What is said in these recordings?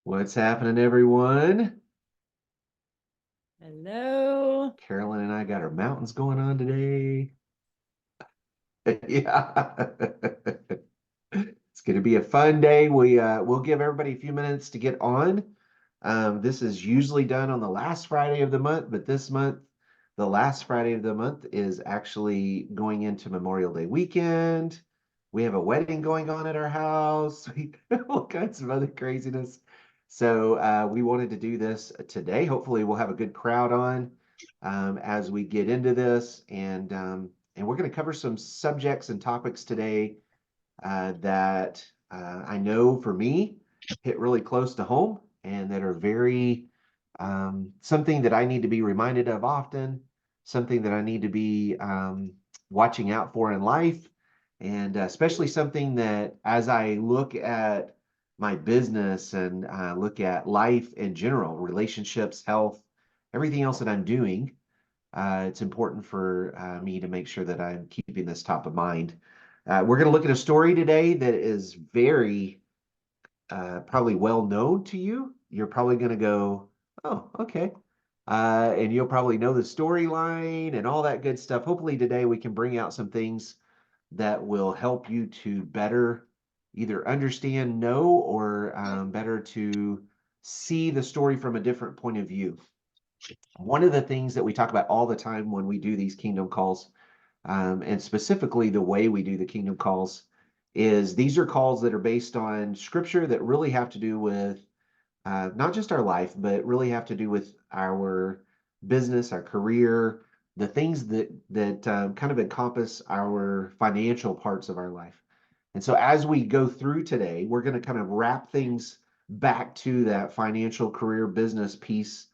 What's happening, everyone? Hello. Carolyn and I got our mountains going on today. Yeah. It's going to be a fun day. We'll give everybody a few minutes to get on. This is usually done on the last Friday of the month, but this month, the last Friday of the month is actually going into Memorial Day weekend. We have a wedding going on at our house. We all kinds of other craziness. So we wanted to do this today. Hopefully, we'll have a good crowd on as we get into this, and we're going to cover some subjects and topics today that I know for me hit really close to home and that are very something that I need to be reminded of often, something that I need to be watching out for in life, and especially something that as I look at my business and look at life in general, relationships, health, everything else that I'm doing, it's important for me to make sure that I'm keeping this top of mind. We're going to look at a story today that is very probably well known to you. You're probably going to go, oh, okay. And you'll probably know the storyline and all that good stuff. Hopefully, today we can bring out some things that will help you to better either understand, know, or better to see the story from a different point of view. One of the things that we talk about all the time when we do these kingdom calls, and specifically the way we do the kingdom calls, is these are calls that are based on scripture that really have to do with not just our life, but really have to do with our business, our career, the things that kind of encompass our financial parts of our life. And so as we go through today, we're going to kind of wrap things back to that financial career business piece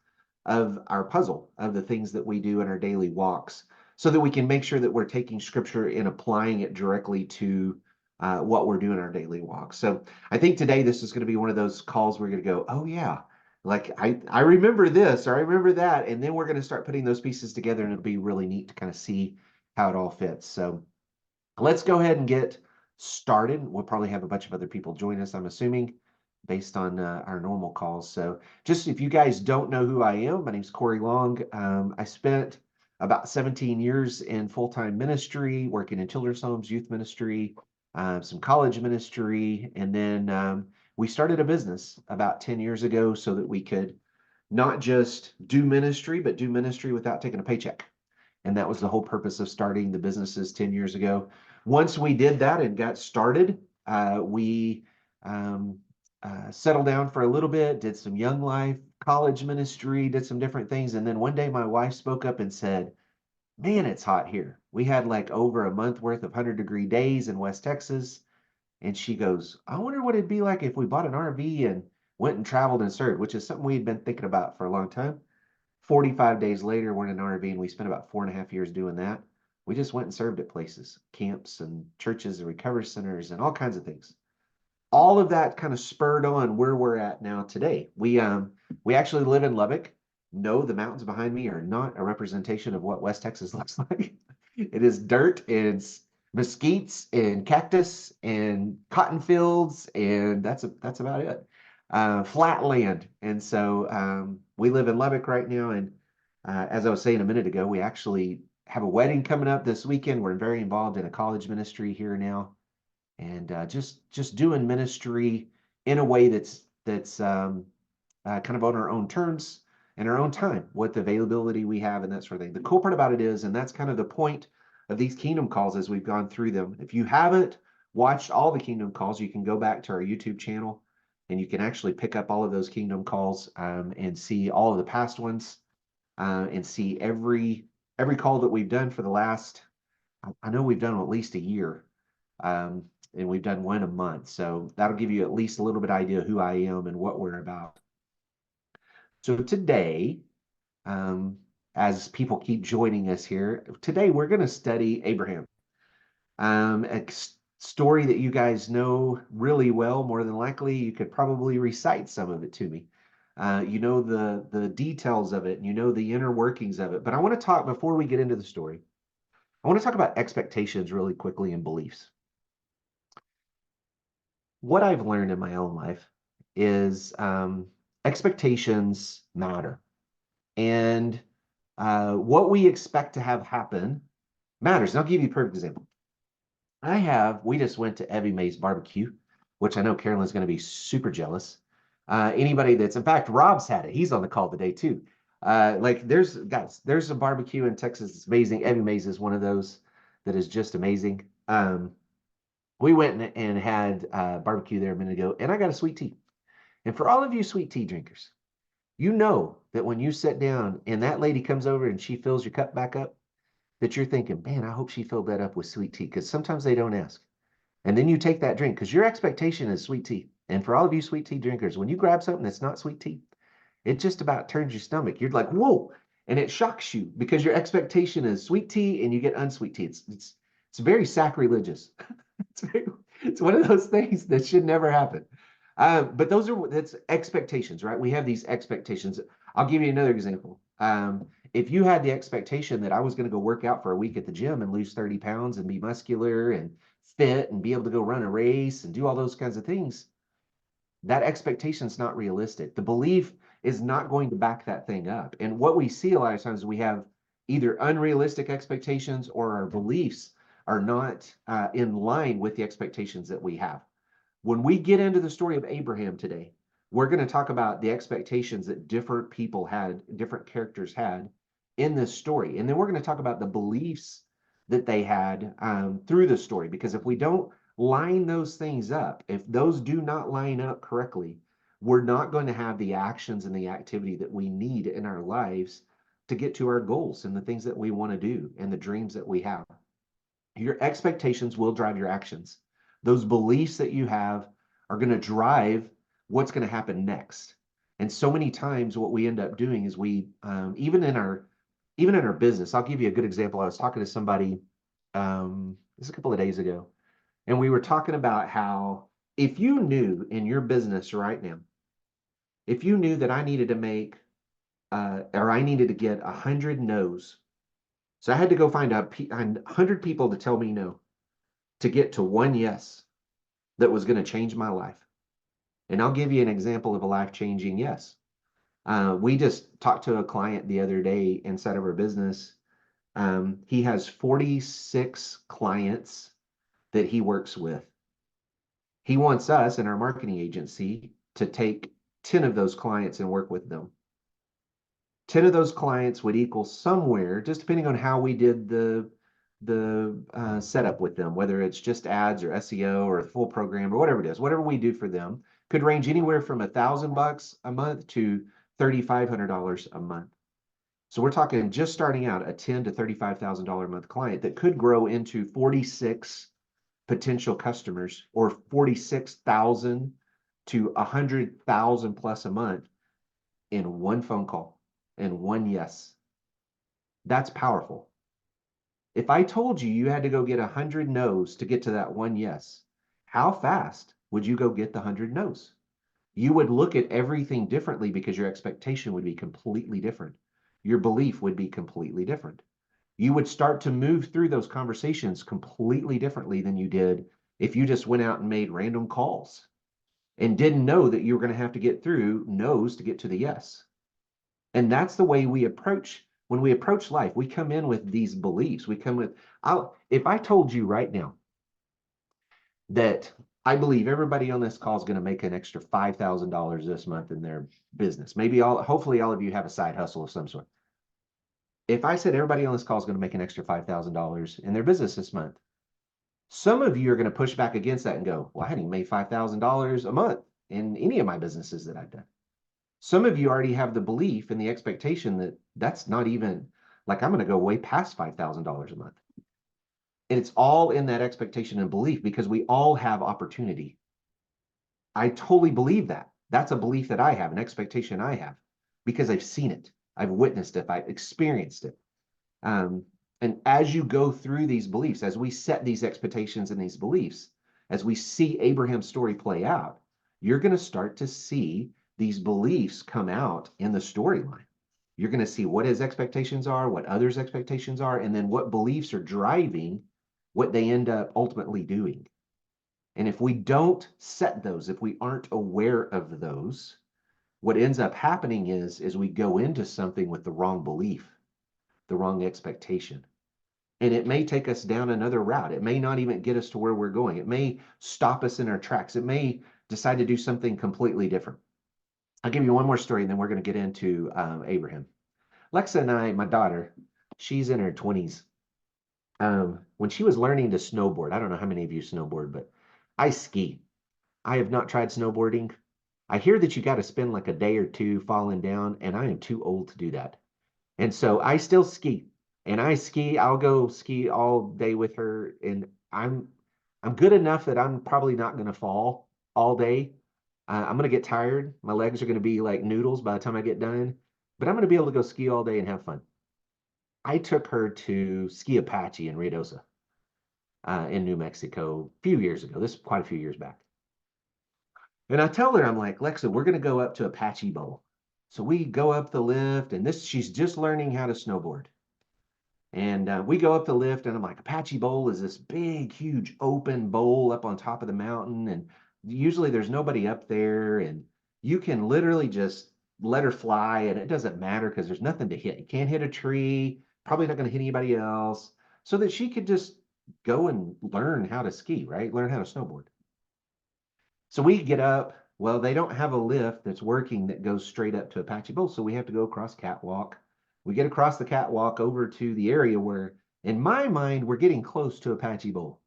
of our puzzle, of the things that we do in our daily walks, so that we can make sure that we're taking scripture and applying it directly to what we're doing in our daily walk. So I think today this is going to be one of those calls we're going to go, oh yeah, like I remember this or I remember that. And then we're going to start putting those pieces together and it'll be really neat to kind of see how it all fits. So let's go ahead and get started. We'll probably have a bunch of other people join us, I'm assuming, based on our normal calls. So just if you guys don't know who I am, my name's Cory Long. I spent about 17 years in full-time ministry, working in children's homes, youth ministry, some college ministry, and then we started a business about 10 years ago so that we could not just do ministry, but do ministry without taking a paycheck. And that was the whole purpose of starting the businesses 10 years ago. Once we did that and got started, we um, settled down for a little bit, did some young life, college ministry, did some different things. And then one day my wife spoke up and said, man, it's hot here. We had like over a month worth of 100-degree days in West Texas. And she goes, I wonder what it'd be like if we bought an RV and went and traveled and served, which is something we'd been thinking about for a long time. 45 days later, we're in an RV and we spent about 4.5 years doing that. We just went and served at places, camps and churches and recovery centers and all kinds of things. All of that kind of spurred on where we're at now today. We actually live in Lubbock. No, the mountains behind me are not a representation of what West Texas looks like. It is dirt and mesquites and cactus and cotton fields, and that's about it. Flat land. And so we live in Lubbock right now. And as I was saying a minute ago, we actually have a wedding coming up this weekend. We're very involved in a college ministry here now, and just doing ministry in a way that's kind of on our own terms and our own time, what the availability we have and that sort of thing. The cool part about it is, and that's kind of the point of these kingdom calls as we've gone through them. If you haven't watched all the kingdom calls, you can go back to our YouTube channel and you can actually pick up all of those kingdom calls and see all of the past ones and see every call that we've done for the last, I know we've done at least a year. And we've done one a month. So that'll give you at least a little bit idea who I am and what we're about. So today, um, as people keep joining us here, today we're going to study Abraham, a story that you guys know really well. More than likely, you could probably recite some of it to me. You know the details of it, and you know the inner workings of it. But I want to talk before we get into the story. I want to talk about expectations really quickly and beliefs. What I've learned in my own life is expectations matter. And what we expect to have happen matters. And I'll give you a perfect example. We just went to Evie Mae's barbecue, which I know Carolyn's going to be super jealous. Anybody that's, in fact, Rob's had it. He's on the call today too. There's a barbecue in Texas. It's amazing. Evie Mae's is one of those that is just amazing. We went and had barbecue there a minute ago, and I got a sweet tea. And for all of you sweet tea drinkers, you know that when you sit down and that lady comes over and she fills your cup back up, that you're thinking, man, I hope she filled that up with sweet tea, because sometimes they don't ask. And then you take that drink because your expectation is sweet tea. And for all of you sweet tea drinkers, when you grab something that's not sweet tea, it just about turns your stomach. You're like, whoa. And it shocks you because your expectation is sweet tea and you get unsweet tea. It's very sacrilegious. It's, very, it's one of those things that should never happen. But that's expectations, right? We have these expectations. I'll give you another example. If you had the expectation that I was going to go work out for a week at the gym and lose 30 pounds and be muscular and fit and be able to go run a race and do all those kinds of things, that expectation is not realistic. The belief is not going to back that thing up. And what we see a lot of times is we have either unrealistic expectations or our beliefs are not in line with the expectations that we have. When we get into the story of Abraham today, we're going to talk about the expectations that different people had, different characters had in this story. And then we're going to talk about the beliefs that they had through the story. Because if we don't line those things up, if those do not line up correctly, we're not going to have the actions and the activity that we need in our lives to get to our goals and the things that we want to do and the dreams that we have. Your expectations will drive your actions. Those beliefs that you have are going to drive what's going to happen next. And so many times what we end up doing is even in our business, I'll give you a good example. I was talking to somebody this a couple of days ago, and we were talking about how if you knew in your business right now, if you knew that I needed to make or I needed to get 100 no's, so I had to go find 100 people to tell me no to get to one yes that was going to change my life. And I'll give you an example of a life-changing yes. We just talked to a client the other day inside of our business. He has 46 clients that he works with. He wants us in our marketing agency to take 10 of those clients and work with them. 10 of those clients would equal somewhere, just depending on how we did the setup with them, whether it's just ads or SEO or a full program or whatever it is, whatever we do for them, could range anywhere from $1,000 a month to $3,500 a month. So we're talking just starting out a $10,000 to $35,000 a month client that could grow into 46 potential customers or 46,000 to 100,000 plus a month in one phone call and one yes. That's powerful. If I told you you had to go get 100 no's to get to that one yes, how fast would you go get the 100 no's? You would look at everything differently because your expectation would be completely different. Your belief would be completely different. You would start to move through those conversations completely differently than you did if you just went out and made random calls and didn't know that you were going to have to get through no's to get to the yes. And that's the way when we approach life, we come in with these beliefs. We come with, if I told you right now that I believe everybody on this call is going to make an extra $5,000 this month in their business, hopefully all of you have a side hustle of some sort. If I said everybody on this call is going to make an extra $5,000 in their business this month, some of you are going to push back against that and go, well, I hadn't even made $5,000 a month in any of my businesses that I've done. Some of you already have the belief and the expectation that that's not even, like, I'm going to go way past $5,000 a month. And it's all in that expectation and belief because we all have opportunity. I totally believe that. That's a belief that I have, an expectation I have, because I've seen it. I've witnessed it. I've experienced it. And as you go through these beliefs, as we set these expectations and these beliefs, as we see Abraham's story play out, you're going to start to see these beliefs come out in the storyline. You're going to see what his expectations are, what others' expectations are, and then what beliefs are driving what they end up ultimately doing. And if we don't set those, if we aren't aware of those, what ends up happening is we go into something with the wrong belief, the wrong expectation. And it may take us down another route. It may not even get us to where we're going. It may stop us in our tracks. It may decide to do something completely different. I'll give you one more story and then we're going to get into Abraham. Lexa and I, my daughter, she's in her 20s. When she was learning to snowboard, I don't know how many of you snowboard, but I ski. I have not tried snowboarding. I hear that you got to spend like a day or two falling down, and I am too old to do that. And so I still ski. And I ski, I'll go ski all day with her. And I'm good enough that I'm probably not going to fall all day. I'm going to get tired. My legs are going to be like noodles by the time I get done, but I'm going to be able to go ski all day and have fun. I took her to ski Apache in Ruidosa, in New Mexico a few years ago. This is quite a few years back. And I tell her, I'm like, Lexa, we're going to go up to Apache Bowl. So we go up the lift, and she's just learning how to snowboard. And we go up the lift, and I'm like, Apache Bowl is this big, huge open bowl up on top of the mountain. And usually there's nobody up there, and you can literally just let her fly, and it doesn't matter because there's nothing to hit. You can't hit a tree, probably not going to hit anybody else, so that she could just go and learn how to ski, right? Learn how to snowboard. So we get up. Well, they don't have a lift that's working that goes straight up to Apache Bowl, so we have to go across catwalk. We get across the catwalk over to the area where, in my mind, we're getting close to Apache Bowl.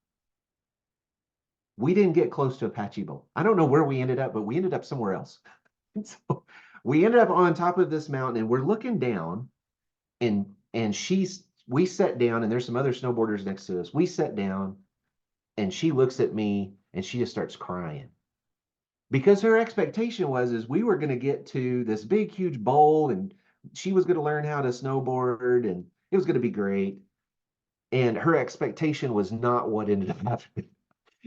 We didn't get close to Apache Bowl. I don't know where we ended up, but we ended up somewhere else. And so we ended up on top of this mountain, and we're looking down, and we sat down, and there's some other snowboarders next to us. We sat down, and she looks at me, and she just starts crying because her expectation was is we were going to get to this big huge bowl and she was going to learn how to snowboard and it was going to be great, and her expectation was not what ended up happening.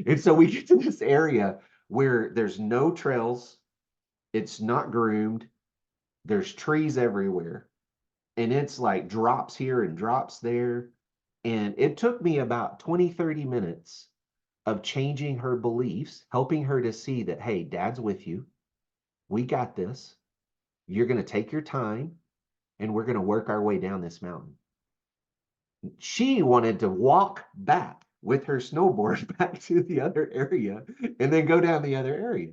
And so we get to this area where there's no trails, it's not groomed, there's trees everywhere, and it's like drops here and drops there. And it took me about 20-30 minutes of changing her beliefs, helping her to see that, hey, dad's with you. We got this. You're going to take your time and we're going to work our way down this mountain. She wanted to walk back with her snowboard back to the other area and then go down the other area.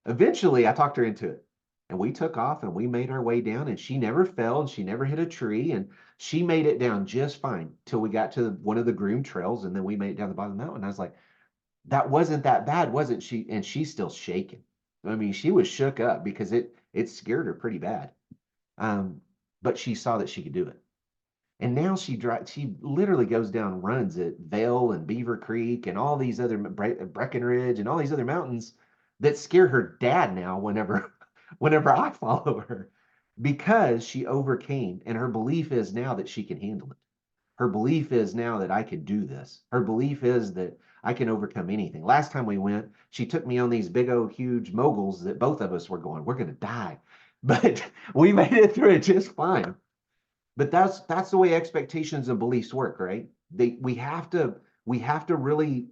Eventually, I talked her into it and we took off and we made our way down, and she never fell and she never hit a tree, and she made it down just fine till we got to one of the groomed trails, and then we made it down the bottom of the mountain. I was like, that wasn't that bad, wasn't she? And she's still shaking. I mean, she was shook up because it scared her pretty bad. Um, but she saw that she could do it. And now she literally goes down runs at Vail and Beaver Creek and all these other Breckenridge and all these other mountains that scare her dad now whenever whenever I follow her, because she overcame, and her belief is now that she can handle it. Her belief is now that I could do this. Her belief is that I can overcome anything. Last time we went, she took me on these big old huge moguls that both of us were going, we're going to die. But we made it through it just fine. But that's the way expectations and beliefs work, right? We have to really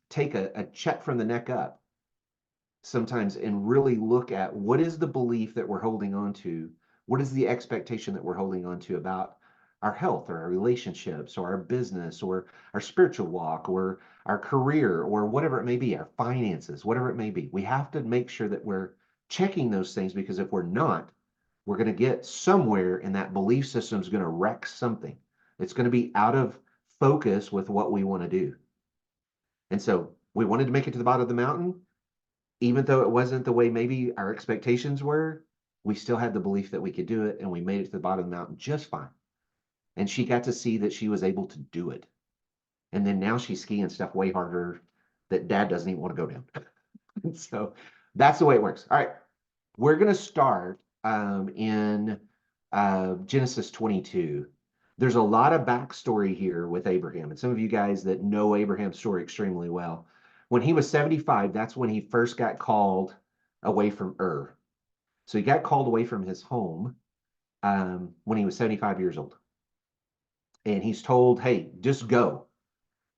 take a check from the neck up sometimes and really look at what is the belief that we're holding on to, what is the expectation that we're holding on to about our health or our relationships or our business or our spiritual walk or our career or whatever it may be, our finances, whatever it may be. We have to make sure that we're checking those things, because if we're not, we're going to get somewhere and that belief system is going to wreck something. It's going to be out of focus with what we want to do. And so we wanted to make it to the bottom of the mountain. Even though it wasn't the way maybe our expectations were, we still had the belief that we could do it, and we made it to the bottom of the mountain just fine. And she got to see that she was able to do it. And then now she's skiing stuff way harder that dad doesn't even want to go down. And so that's the way it works. All right, we're going to start in Genesis 22. There's a lot of backstory here with Abraham. And some of you guys that know Abraham's story extremely well, when he was 75, that's when he first got called away from Ur. So he got called away from his home when he was 75 years old. And he's told, hey, just go.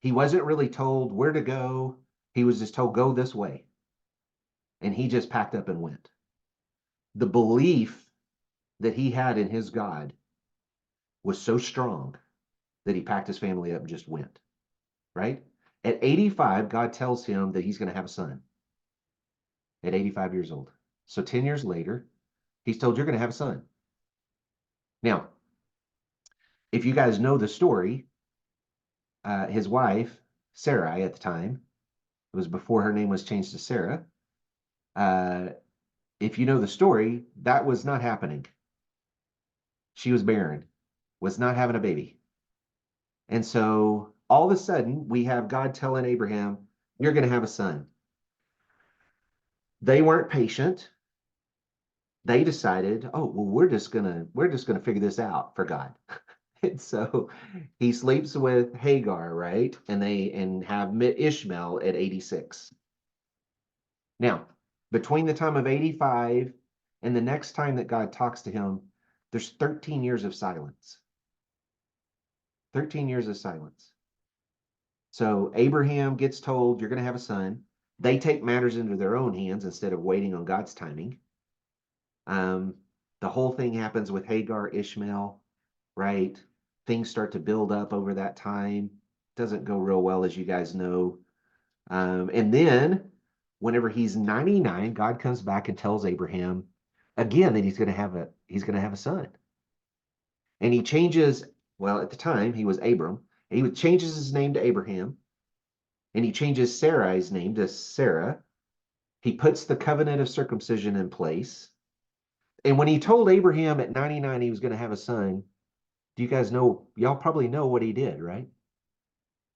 He wasn't really told where to go. He was just told, go this way. And he just packed up and went. The belief that he had in his God was so strong that he packed his family up and just went, right? At 85, God tells him that he's going to have a son at 85 years old. So 10 years later, he's told you're going to have a son. Now, if you guys know the story, his wife, Sarai at the time, it was before her name was changed to Sarah. If you know the story, that was not happening. She was barren, was not having a baby. And so all of a sudden, we have God telling Abraham, you're going to have a son. They weren't patient. They decided, oh, well, we're just gonna figure this out for God. And so he sleeps with Hagar, right? And have Ishmael at 86. Now, between the time of 85 and the next time that God talks to him, there's 13 years of silence. 13 years of silence. So Abraham gets told, you're going to have a son. They take matters into their own hands instead of waiting on God's timing. The whole thing happens with Hagar, Ishmael, right? Things start to build up over that time. Doesn't go real well, as you guys know. And then whenever he's 99, God comes back and tells Abraham again that he's going to have a son. And he changes, well, at the time he was Abram. He changes his name to Abraham, and he changes Sarai's name to Sarah. He puts the covenant of circumcision in place. And when he told Abraham at 99 he was going to have a son, do you guys know? Y'all probably know what he did, right?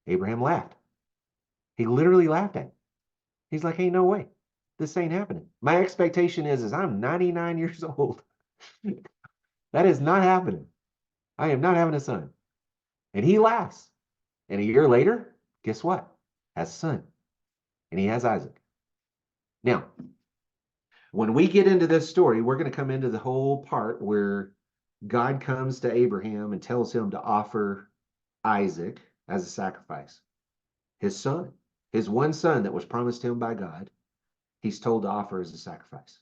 Abraham laughed. He literally laughed at him. He's like, hey, no way. This ain't happening. My expectation is I'm 99 years old. That is not happening. I am not having a son. And he laughs. And a year later, guess what? Has a son. And he has Isaac. Now, when we get into this story, we're going to come into the whole part where God comes to Abraham and tells him to offer Isaac as a sacrifice. His son, his one son that was promised him by God, he's told to offer as a sacrifice.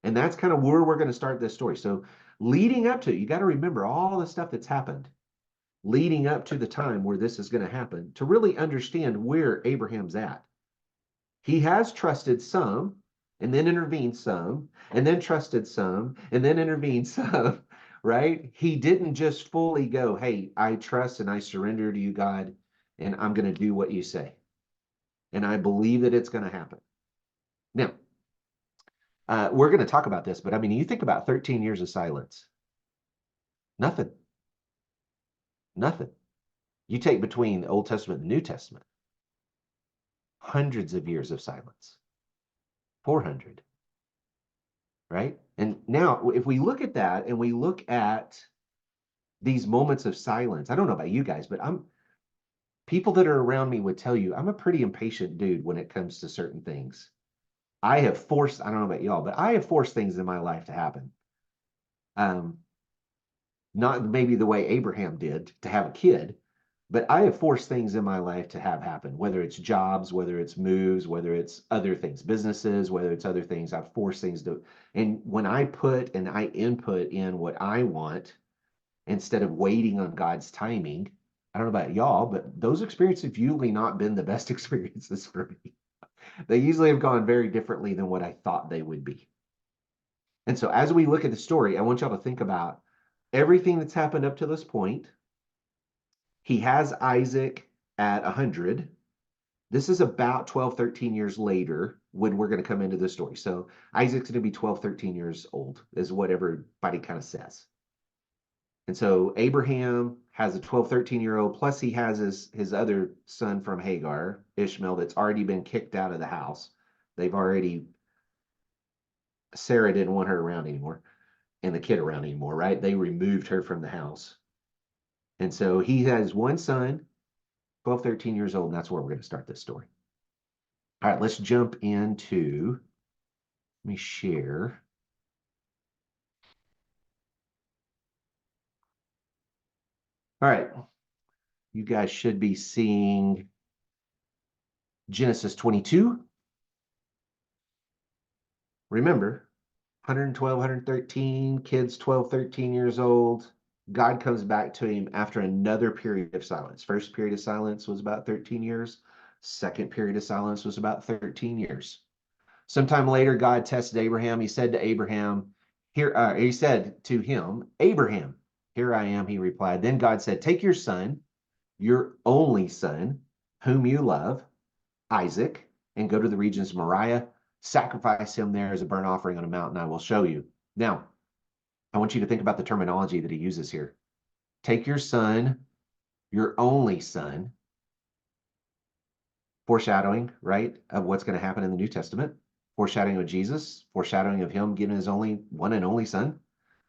And that's kind of where we're going to start this story. So leading up to it, you got to remember all the stuff that's happened leading up to the time where this is going to happen to really understand where Abraham's at. He has trusted some and then intervened some and then trusted some and then intervened some, right? He didn't just fully go, hey, I trust and I surrender to you, God, and I'm going to do what you say. And I believe that it's going to happen. Now, we're going to talk about this, but I mean, you think about 13 years of silence. Nothing. Nothing. You take between the Old Testament and the New Testament, hundreds of years of silence. 400. Right? And now, if we look at that and we look at these moments of silence, I don't know about you guys, but people that are around me would tell you I'm a pretty impatient dude when it comes to certain things. I don't know about y'all, but I have forced things in my life to happen. Not maybe the way Abraham did to have a kid, but I have forced things in my life to have happen, whether it's jobs, whether it's moves, whether it's other things, businesses, whether it's other things. I've forced things to, and when I put and I input in what I want instead of waiting on God's timing, I don't know about y'all, but those experiences have usually not been the best experiences for me. They usually have gone very differently than what I thought they would be. And so as we look at the story, I want y'all to think about everything that's happened up to this point. He has Isaac at 100. This is about 12, 13 years later when we're going to come into the story. So Isaac's going to be 12, 13 years old, is what everybody kind of says. And so Abraham has a 12, 13-year-old, plus he has his other son from Hagar, Ishmael, that's already been kicked out of the house. Sarah didn't want her around anymore and the kid around anymore, right? They removed her from the house. And so he has one son, 12, 13 years old, and that's where we're going to start this story. All right, let's jump into, let me share. All right, you guys should be seeing Genesis 22. Remember, 112, 113, kids 12, 13 years old. God comes back to him after another period of silence. First period of silence was about 13 years. Second period of silence was about 13 years. Sometime later, God tested Abraham. He said to Abraham, he said to him, Abraham, here I am, he replied. Then God said, take your son, your only son, whom you love, Isaac, and go to the regions of Moriah, sacrifice him there as a burnt offering on a mountain I will show you. Now, I want you to think about the terminology that he uses here. Take your son, your only son, foreshadowing, right, of what's going to happen in the New Testament, foreshadowing of Jesus, foreshadowing of him giving his only one and only son,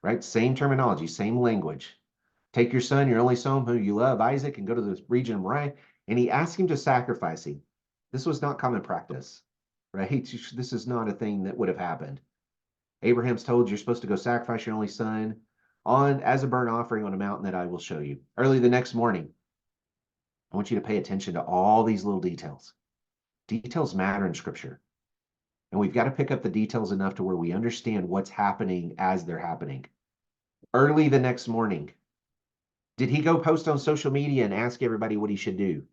right? Same terminology, same language. Take your son, your only son, who you love, Isaac, and go to the region of Moriah. And he asked him to sacrifice him. This was not common practice, right? This is not a thing that would have happened. Abraham's told you're supposed to go sacrifice your only son on as a burnt offering on a mountain that I will show you. Early the next morning, I want you to pay attention to all these little details. Details matter in scripture. And we've got to pick up the details enough to where we understand what's happening as they're happening. Early the next morning, did he go post on social media and ask everybody what he should do?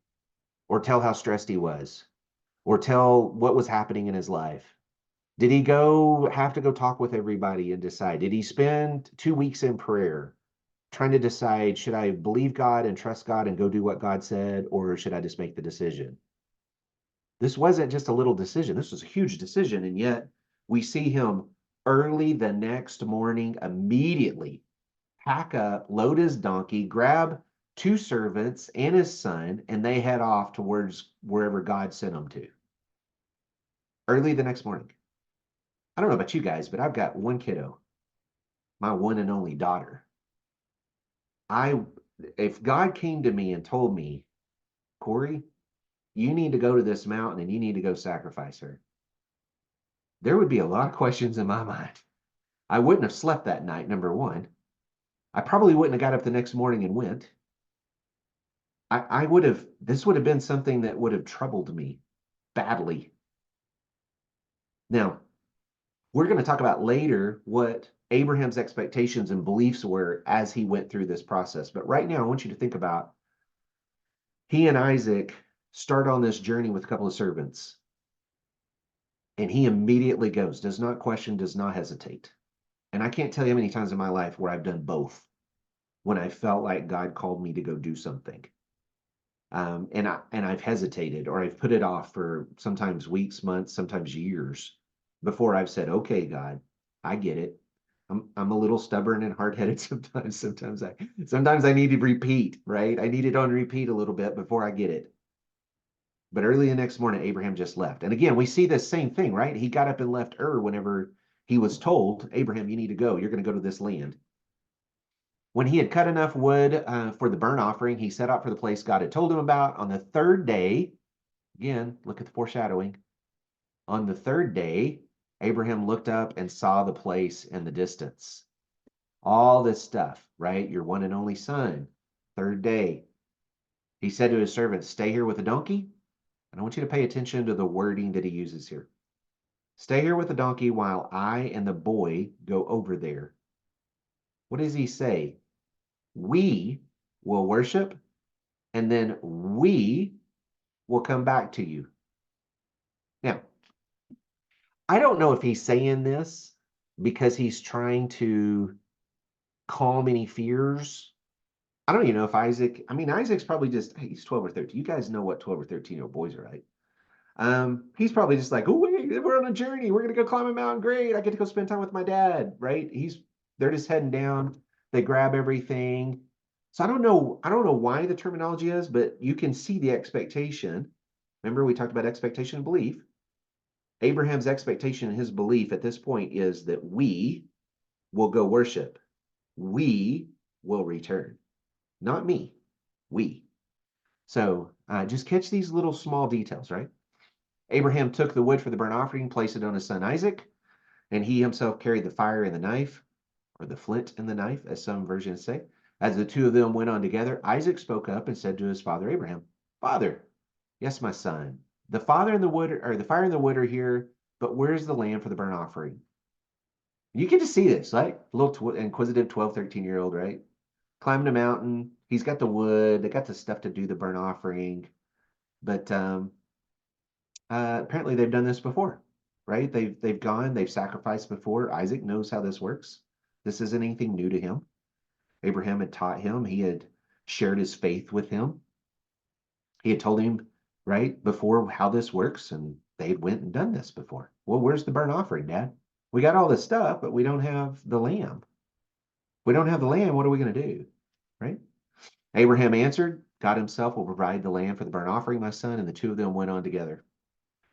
Or tell how stressed he was? Or tell what was happening in his life? Did he have to go talk with everybody and decide? Did he spend 2 weeks in prayer trying to decide, should I believe God and trust God and go do what God said, or should I just make the decision? This wasn't just a little decision. This was a huge decision. And yet we see him early the next morning, immediately pack up, load his donkey, grab 2 servants and his son, and they head off towards wherever God sent them to. Early the next morning. I don't know about you guys, but I've got one kiddo, my one and only daughter. If God came to me and told me, Cory, you need to go to this mountain and you need to go sacrifice her, there would be a lot of questions in my mind. I wouldn't have slept that night, number one. I probably wouldn't have got up the next morning and went. This would have been something that would have troubled me badly. Now, we're going to talk about later what Abraham's expectations and beliefs were as he went through this process. But right now, I want you to think about he and Isaac start on this journey with a couple of servants. And he immediately goes, does not question, does not hesitate. And I can't tell you how many times in my life where I've done both when I felt like God called me to go do something. And I've hesitated, or I've put it off for sometimes weeks, months, sometimes years before I've said, okay, God, I get it. I'm a little stubborn and hard-headed sometimes. Sometimes I need to repeat, right? I need it on repeat a little bit before I get it. But early the next morning, Abraham just left. And again, we see this same thing, right? He got up and left whenever he was told, Abraham, you need to go. You're going to go to this land. When he had cut enough wood for the burnt offering, he set out for the place God had told him about. On the third day, again, look at the foreshadowing. On the third day, Abraham looked up and saw the place in the distance. All this stuff, right? Your one and only son. Third day. He said to his servants, stay here with the donkey. And I want you to pay attention to the wording that he uses here. Stay here with the donkey while I and the boy go over there. What does he say? We will worship, and then we will come back to you. Now, I don't know if he's saying this because he's trying to calm any fears. I don't even know if Isaac's probably just, hey, he's 12 or 13. You guys know what 12 or 13-year-old boys are like. He's probably just like, oh, wait, we're on a journey. We're going to go climb a mountain. Great. I get to go spend time with my dad, right? They're just heading down. They grab everything. So I don't know why the terminology is, but you can see the expectation. Remember, we talked about expectation and belief. Abraham's expectation and his belief at this point is that we will go worship. We will return. Not me. We. So just catch these little small details, right? Abraham took the wood for the burnt offering, placed it on his son Isaac, and he himself carried the fire and the knife, or the flint and the knife, as some versions say. As the two of them went on together, Isaac spoke up and said to his father Abraham, Father, yes, my son. the father and the wood, or the fire and the wood are here, but where's the lamb for the burnt offering? You can just see this, right? A little inquisitive 12, 13-year-old, right? Climbing a mountain. He's got the wood. They got the stuff to do the burnt offering. But apparently they've done this before, right? They've sacrificed before. Isaac knows how this works. This isn't anything new to him. Abraham had taught him. He had shared his faith with him. He had told him, right, before how this works, and they had went and done this before. Well, where's the burnt offering, Dad? We got all this stuff, but we don't have the lamb. We don't have the lamb. What are we going to do? Right? Abraham answered, God himself will provide the lamb for the burnt offering, my son. And the two of them went on together.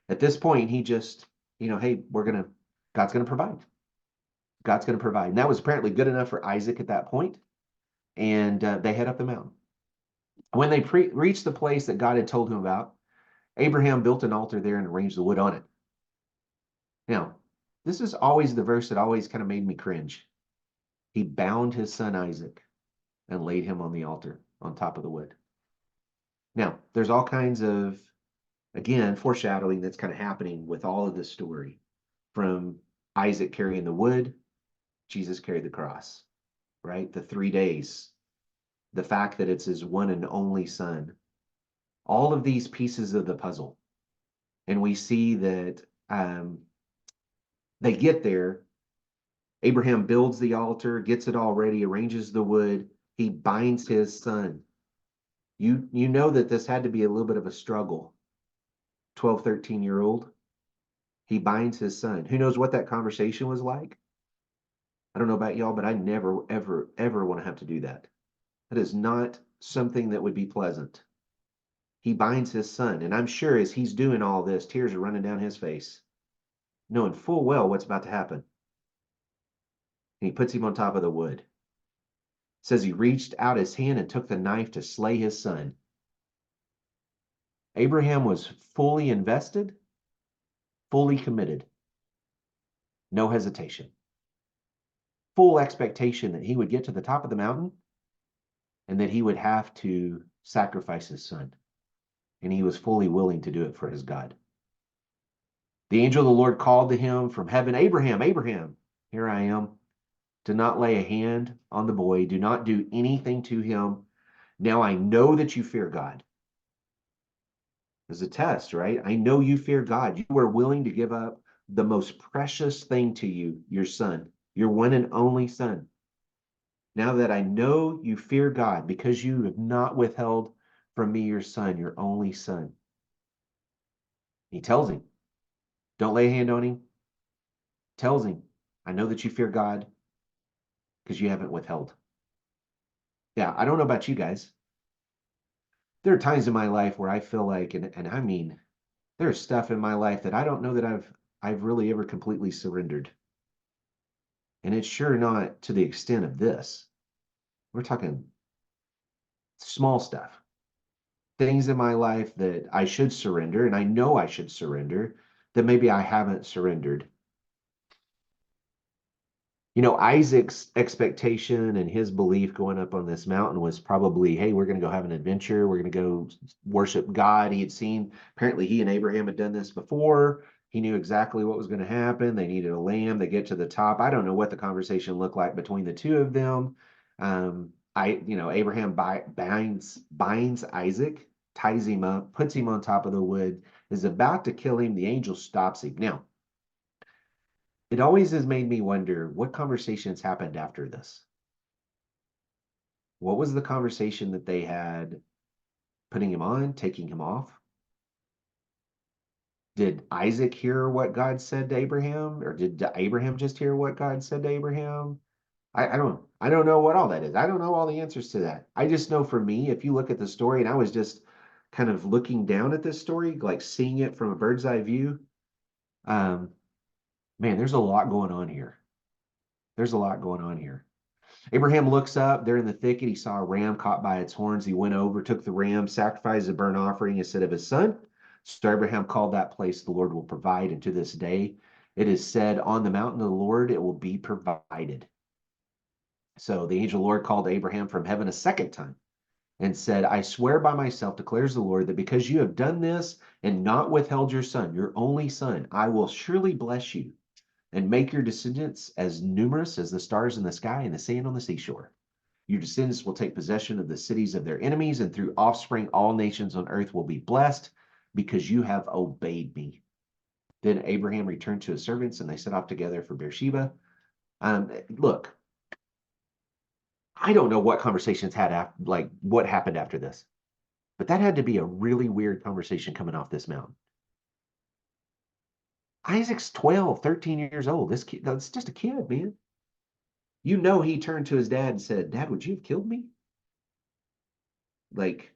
At this point, he just, hey, God's going to provide. God's going to provide. And that was apparently good enough for Isaac at that point. And they head up the mountain. When they reached the place that God had told him about, Abraham built an altar there and arranged the wood on it. Now, this is always the verse that always kind of made me cringe. He bound his son Isaac and laid him on the altar on top of the wood. Now, there's all kinds of, again, foreshadowing that's kind of happening with all of this story. From Isaac carrying the wood, Jesus carried the cross, right? The 3 days, the fact that it's his one and only son, all of these pieces of the puzzle. And we see that they get there. Abraham builds the altar, gets it all ready, arranges the wood. He binds his son. You know that this had to be a little bit of a struggle. 12, 13-year-old. He binds his son. Who knows what that conversation was like? I don't know about y'all, but I never, ever, ever want to have to do that. That is not something that would be pleasant. He binds his son, and I'm sure as he's doing all this, tears are running down his face, knowing full well what's about to happen. And he puts him on top of the wood. It says he reached out his hand and took the knife to slay his son. Abraham was fully invested, fully committed, no hesitation, full expectation that he would get to the top of the mountain and that he would have to sacrifice his son. And he was fully willing to do it for his God. The angel of the Lord called to him from heaven, Abraham, Abraham, here I am. Do not lay a hand on the boy. Do not do anything to him. Now I know that you fear God. There's a test, right? I know you fear God. You are willing to give up the most precious thing to you, your son, your one and only son. Now that I know you fear God because you have not withheld from me your son, your only son. He tells him, don't lay a hand on him. Tells him, I know that you fear God because you haven't withheld. Yeah, I don't know about you guys. There are times in my life where I feel like, and I mean, there's stuff in my life that I don't know that I've really ever completely surrendered. And it's sure not to the extent of this. We're talking small stuff. Things in my life that I should surrender, and I know I should surrender, that maybe I haven't surrendered. Isaac's expectation and his belief going up on this mountain was probably, hey, we're going to go have an adventure. We're going to go worship God. He had seen, apparently he and Abraham had done this before. He knew exactly what was going to happen. They needed a lamb. They get to the top. I don't know what the conversation looked like between the two of them. Abraham binds Isaac, ties him up, puts him on top of the wood, is about to kill him. The angel stops him. Now, it always has made me wonder what conversations happened after this. What was the conversation that they had putting him on, taking him off? Did Isaac hear what God said to Abraham? Or did Abraham just hear what God said to Abraham? I don't know what all that is. I don't know all the answers to that. I just know for me, if you look at the story, and I was just kind of looking down at this story, like seeing it from a bird's eye view, man, there's a lot going on here. There's a lot going on here. Abraham looks up, they're in the thicket. He saw a ram caught by its horns. He went over, took the ram, sacrificed a burnt offering instead of his son. So Abraham called that place, the Lord will provide. And to this day, it is said, on the mountain of the Lord, it will be provided. So the angel of the Lord called Abraham from heaven a second time. and said, I swear by myself, declares the Lord, that because you have done this and not withheld your son, your only son, I will surely bless you and make your descendants as numerous as the stars in the sky and the sand on the seashore. Your descendants will take possession of the cities of their enemies, and through offspring, all nations on earth will be blessed because you have obeyed me. Then Abraham returned to his servants, and they set off together for Beersheba. Look, I don't know what conversations had after, like what happened after this, but that had to be a really weird conversation coming off this mountain. Isaac's 12, 13 years old. This kid, that's just a kid, man. You know, he turned to his dad and said, Dad, would you have killed me? Like,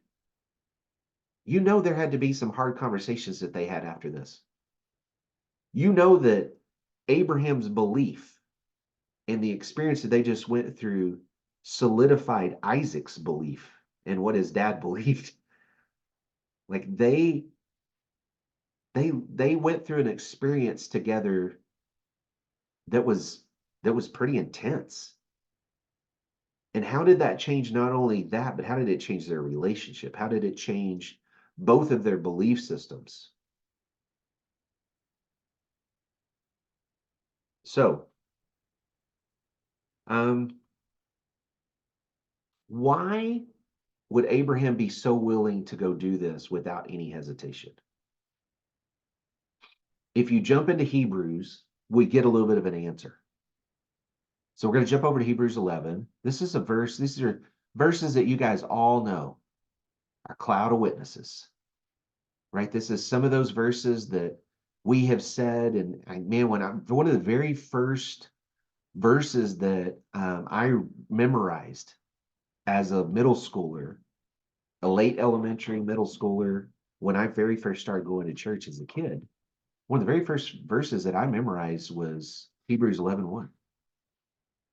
you know, there had to be some hard conversations that they had after this. You know that Abraham's belief and the experience that they just went through solidified Isaac's belief in what his dad believed. Like they went through an experience together that was pretty intense. And how did that change not only that, but how did it change their relationship? How did it change both of their belief systems? So, why would Abraham be so willing to go do this without any hesitation? If you jump into Hebrews, we get a little bit of an answer. So we're going to jump over to Hebrews 11. This is a verse, these are verses that you guys all know, our cloud of witnesses, right? This is some of those verses that we have said, and man, one of the very first verses that I memorized as a middle schooler, a late elementary middle schooler, when I very first started going to church as a kid, one of the very first verses that I memorized was Hebrews 11:1.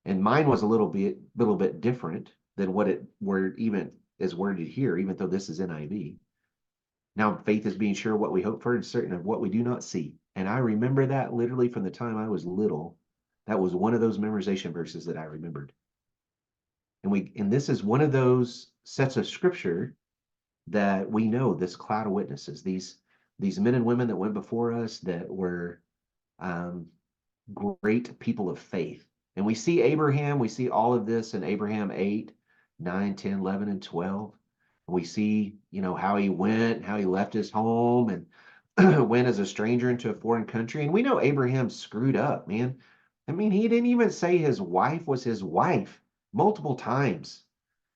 And mine was a little bit different than what it word even is worded here, even though this is NIV. Now faith is being sure of what we hope for and certain of what we do not see. And I remember that literally from the time I was little. That was one of those memorization verses that I remembered. And this is one of those sets of scripture that we know, this cloud of witnesses, these men and women that went before us that were great people of faith. And we see Abraham, we see all of this in Abraham 8, 9, 10, 11, and 12. We see, how he went, how he left his home and went as a stranger into a foreign country. And we know Abraham screwed up, man. I mean, he didn't even say his wife was his wife multiple times.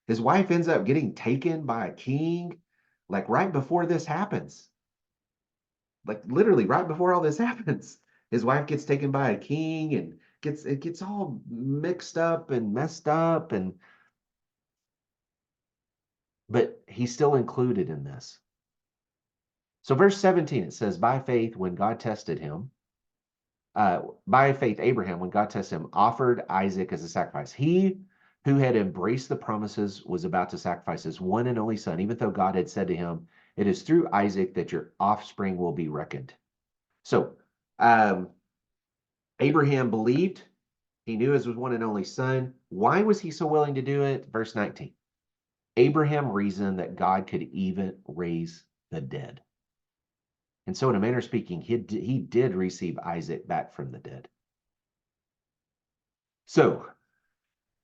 His wife ends up getting taken by a king, like right before this happens. Like literally right before all this happens. His wife gets taken by a king and it gets all mixed up and messed up, but he's still included in this. So verse 17, it says, by faith, when God tested him, by faith, Abraham, when God tested him, offered Isaac as a sacrifice. He who had embraced the promises was about to sacrifice his one and only son, even though God had said to him, it is through Isaac that your offspring will be reckoned. So Abraham believed. He knew his one and only son. Why was he so willing to do it? Verse 19. Abraham reasoned that God could even raise the dead. And so in a manner of speaking, he did receive Isaac back from the dead. So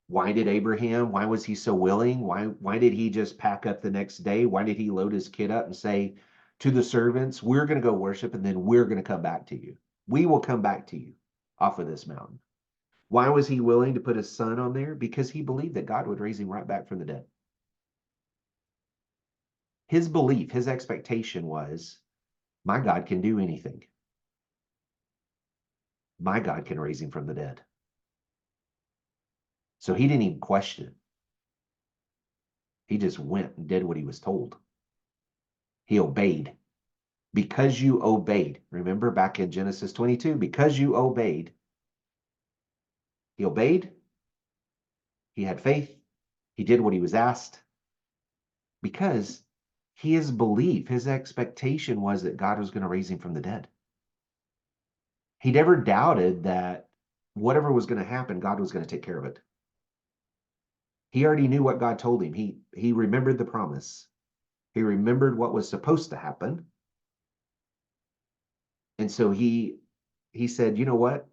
why was he so willing? Why did he just pack up the next day? Why did he load his kid up and say to the servants, we're going to go worship and then we're going to come back to you. We will come back to you off of this mountain. Why was he willing to put his son on there? Because he believed that God would raise him right back from the dead. His belief, his expectation was, my God can do anything. My God can raise him from the dead. So he didn't even question it. He just went and did what he was told. He obeyed. Because you obeyed, remember back in Genesis 22, because you obeyed, he obeyed, he had faith, he did what he was asked, because his belief, his expectation was that God was going to raise him from the dead. He never doubted that whatever was going to happen, God was going to take care of it. He already knew what God told him. He remembered the promise. He remembered what was supposed to happen. And so he said, you know what?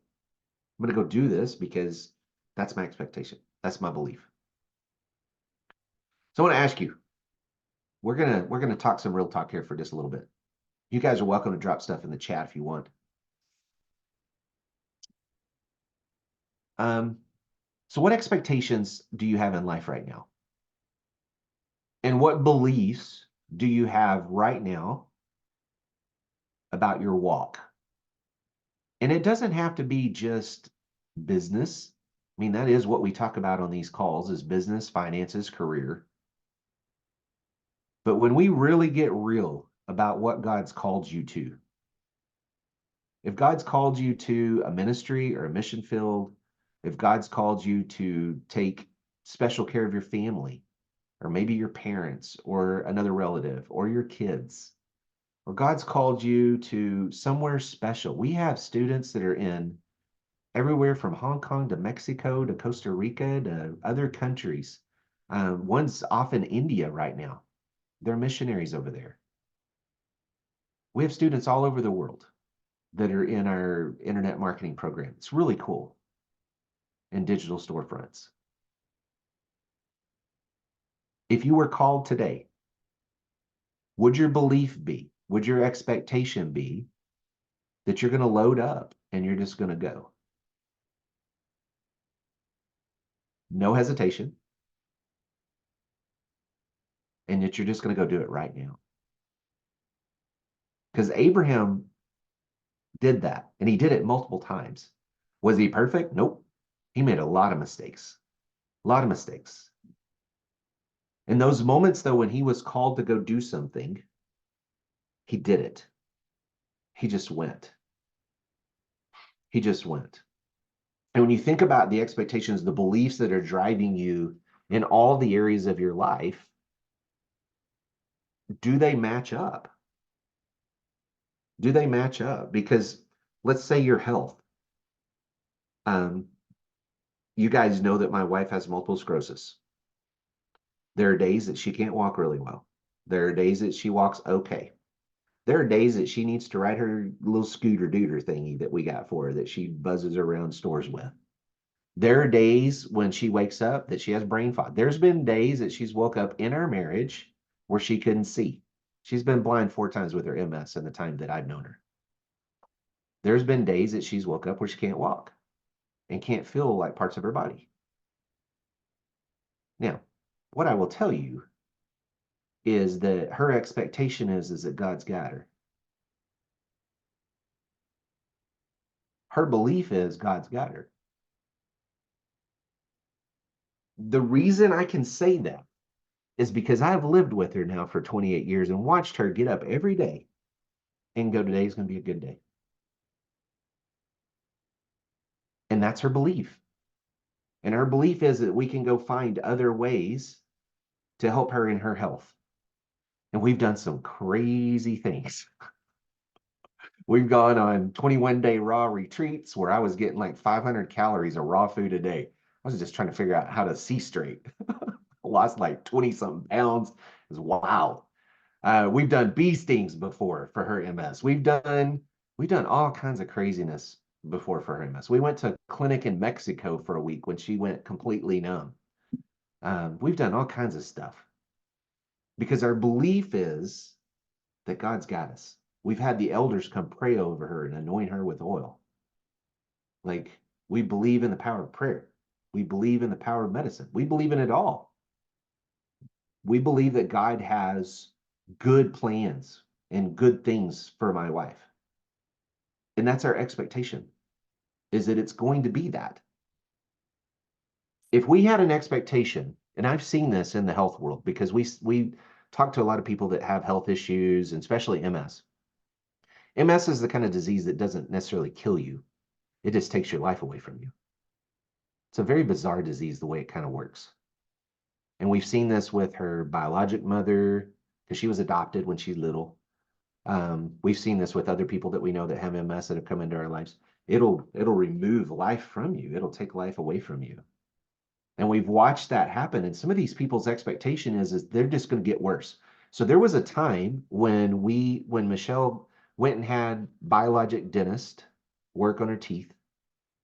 I'm going to go do this because that's my expectation. That's my belief. So I want to ask you, we're gonna talk some real talk here for just a little bit. You guys are welcome to drop stuff in the chat if you want. So what expectations do you have in life right now? And what beliefs do you have right now about your walk? And it doesn't have to be just business. I mean, that is what we talk about on these calls is business, finances, career. But when we really get real about what God's called you to, if God's called you to a ministry or a mission field, if God's called you to take special care of your family, or maybe your parents, or another relative, or your kids, or God's called you to somewhere special. We have students that are in everywhere from Hong Kong to Mexico to Costa Rica to other countries. One's off in India right now. They're missionaries over there. We have students all over the world that are in our internet marketing program. It's really cool. In digital storefronts. If you were called today, would your belief be, would your expectation be that you're going to load up and you're just going to go? No hesitation. And that you're just going to go do it right now. Because Abraham did that and he did it multiple times. Was he perfect? Nope. He made a lot of mistakes. A lot of mistakes. In those moments, though, when he was called to go do something, he did it. He just went. He just went. And when you think about the expectations, the beliefs that are driving you in all the areas of your life, do they match up? Do they match up? Because let's say your health. You guys know that my wife has multiple sclerosis. There are days that she can't walk really well. There are days that she walks okay. There are days that she needs to ride her little scooter dooter thingy that we got for her that she buzzes around stores with. There are days when she wakes up that she has brain fog. There's been days that she's woke up in our marriage where she couldn't see. She's been blind 4 times with her MS in the time that I've known her. There's been days that she's woke up where she can't walk and can't feel like parts of her body. Now, what I will tell you is that her expectation is that God's got her. Her belief is God's got her. The reason I can say that is because I've lived with her now for 28 years and watched her get up every day and go, today's going to be a good day. And that's her belief. And her belief is that we can go find other ways to help her in her health. And we've done some crazy things. We've gone on 21-day raw retreats where I was getting like 500 calories of raw food a day. I was just trying to figure out how to see straight. Lost like 20-something pounds. It was wild. We've done bee stings before for her MS. We've done all kinds of craziness before for her MS. We went to a clinic in Mexico for a week when she went completely numb. We've done all kinds of stuff because our belief is that God's got us. We've had the elders come pray over her and anoint her with oil. Like, we believe in the power of prayer. We believe in the power of medicine. We believe in it all. We believe that God has good plans and good things for my wife. And that's our expectation, is that it's going to be that. If we had an expectation, and I've seen this in the health world because we talk to a lot of people that have health issues, and especially MS. MS is the kind of disease that doesn't necessarily kill you. It just takes your life away from you. It's a very bizarre disease, the way it kind of works. And we've seen this with her biologic mother, because she was adopted when she's little. We've seen this with other people that we know that have MS that have come into our lives. It'll remove life from you. It'll take life away from you. And we've watched that happen. And some of these people's expectation is they're just going to get worse. So there was a time when Michelle went and had biologic dentist work on her teeth.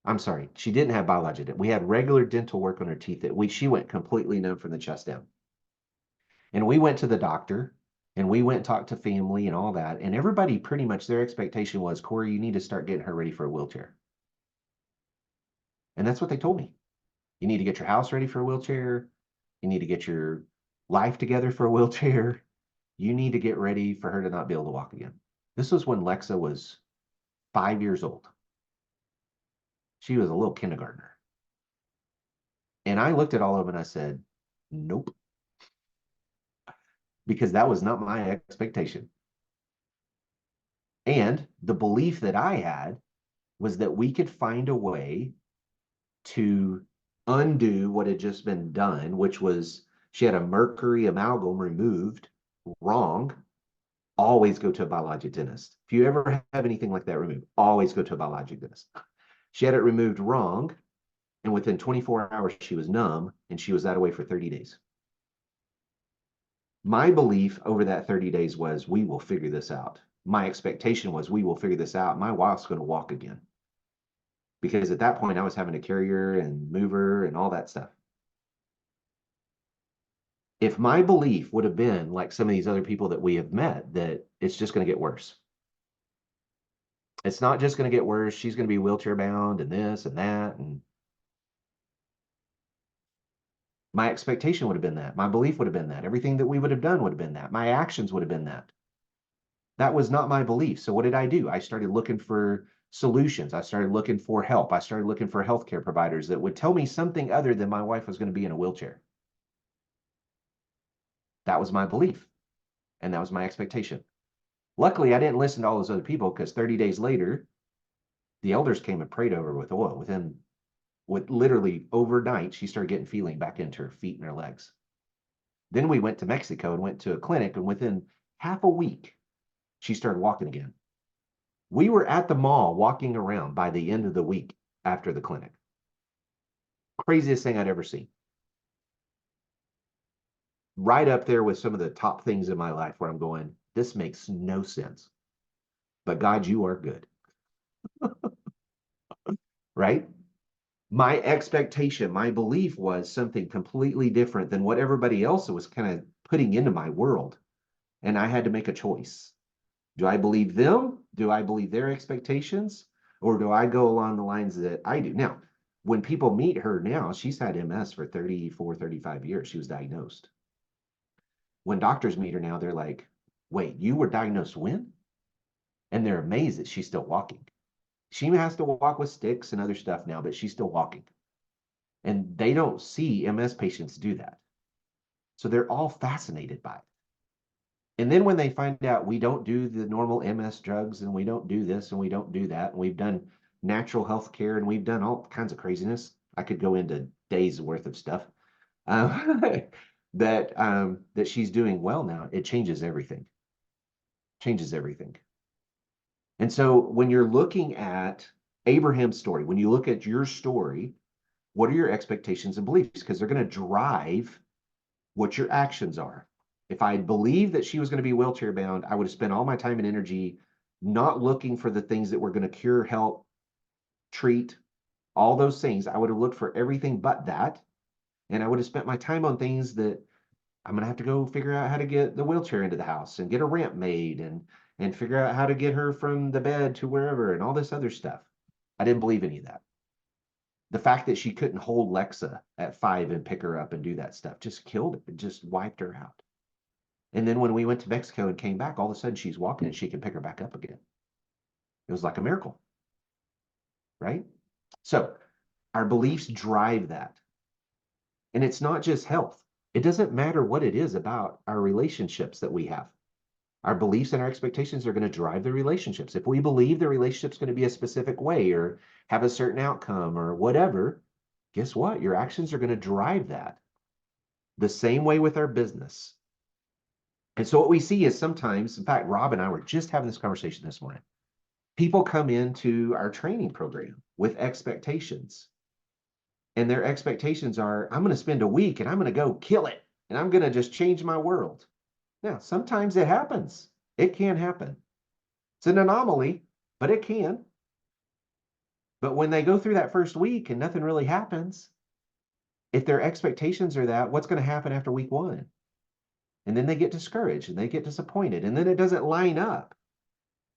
I'm sorry, she didn't have biologic. We had regular dental work on her teeth that she went completely numb from the chest down. And we went to the doctor and we went and talked to family and all that. And everybody pretty much their expectation was, Cory, you need to start getting her ready for a wheelchair. And that's what they told me. You need to get your house ready for a wheelchair. You need to get your life together for a wheelchair. You need to get ready for her to not be able to walk again. This was when Lexa was 5 years old. She was a little kindergartner. And I looked at all of them and I said, nope, because that was not my expectation. And the belief that I had was that we could find a way to undo what had just been done, which was she had a mercury amalgam removed wrong. Always go to a biologic dentist. If you ever have anything like that removed, always go to a biologic dentist. She had it removed wrong, and within 24 hours, she was numb, and she was that way for 30 days. My belief over that 30 days was, we will figure this out. My expectation was, we will figure this out. My wife's going to walk again. Because at that point, I was having to carry her and move her and all that stuff. If my belief would have been like some of these other people that we have met, that it's just going to get worse. It's not just going to get worse. She's going to be wheelchair bound and this and that. And my expectation would have been that. My belief would have been that. Everything that we would have done would have been that. My actions would have been that. That was not my belief. So what did I do? I started looking for solutions. I started looking for help. I started looking for healthcare providers that would tell me something other than my wife was going to be in a wheelchair. That was my belief. And that was my expectation. Luckily, I didn't listen to all those other people, because 30 days later, the elders came and prayed over her with oil. With literally overnight, she started getting feeling back into her feet and her legs. Then we went to Mexico and went to a clinic, and within half a week, she started walking again. We were at the mall walking around by the end of the week after the clinic. Craziest thing I'd ever seen. Right up there with some of the top things in my life where I'm going, this makes no sense. But God, you are good. Right? My expectation, my belief was something completely different than what everybody else was kind of putting into my world. And I had to make a choice. Do I believe them? Do I believe their expectations? Or do I go along the lines that I do? Now, when people meet her now, she's had MS for 34, 35 years. She was diagnosed. When doctors meet her now, they're like, wait, you were diagnosed when? And they're amazed that she's still walking. She has to walk with sticks and other stuff now, but she's still walking. And they don't see MS patients do that. So they're all fascinated by it. And then when they find out we don't do the normal MS drugs, and we don't do this and we don't do that, and we've done natural health care and we've done all kinds of craziness. I could go into days worth of stuff that she's doing well now. It changes everything. Changes everything. And so when you're looking at Abraham's story, when you look at your story, what are your expectations and beliefs? Because they're going to drive what your actions are. If I believed that she was going to be wheelchair bound, I would have spent all my time and energy not looking for the things that were going to cure, help, treat, all those things. I would have looked for everything but that. And I would have spent my time on things that I'm going to have to go figure out how to get the wheelchair into the house and get a ramp made and figure out how to get her from the bed to wherever and all this other stuff. I didn't believe any of that. The fact that she couldn't hold Lexa at 5 and pick her up and do that stuff just killed it. It just wiped her out. And then when we went to Mexico and came back, all of a sudden she's walking and she can pick her back up again. It was like a miracle, right? So our beliefs drive that. And it's not just health. It doesn't matter what it is about our relationships that we have. Our beliefs and our expectations are going to drive the relationships. If we believe the relationship's going to be a specific way or have a certain outcome or whatever, guess what? Your actions are going to drive that. The same way with our business. And so what we see is sometimes, in fact, Rob and I were just having this conversation this morning. People come into our training program with expectations. And their expectations are, I'm going to spend a week and I'm going to go kill it and I'm going to just change my world. Now, sometimes it happens. It can happen. It's an anomaly, but it can. But when they go through that first week and nothing really happens, if their expectations are that, what's going to happen after week one? And then they get discouraged and they get disappointed and then it doesn't line up.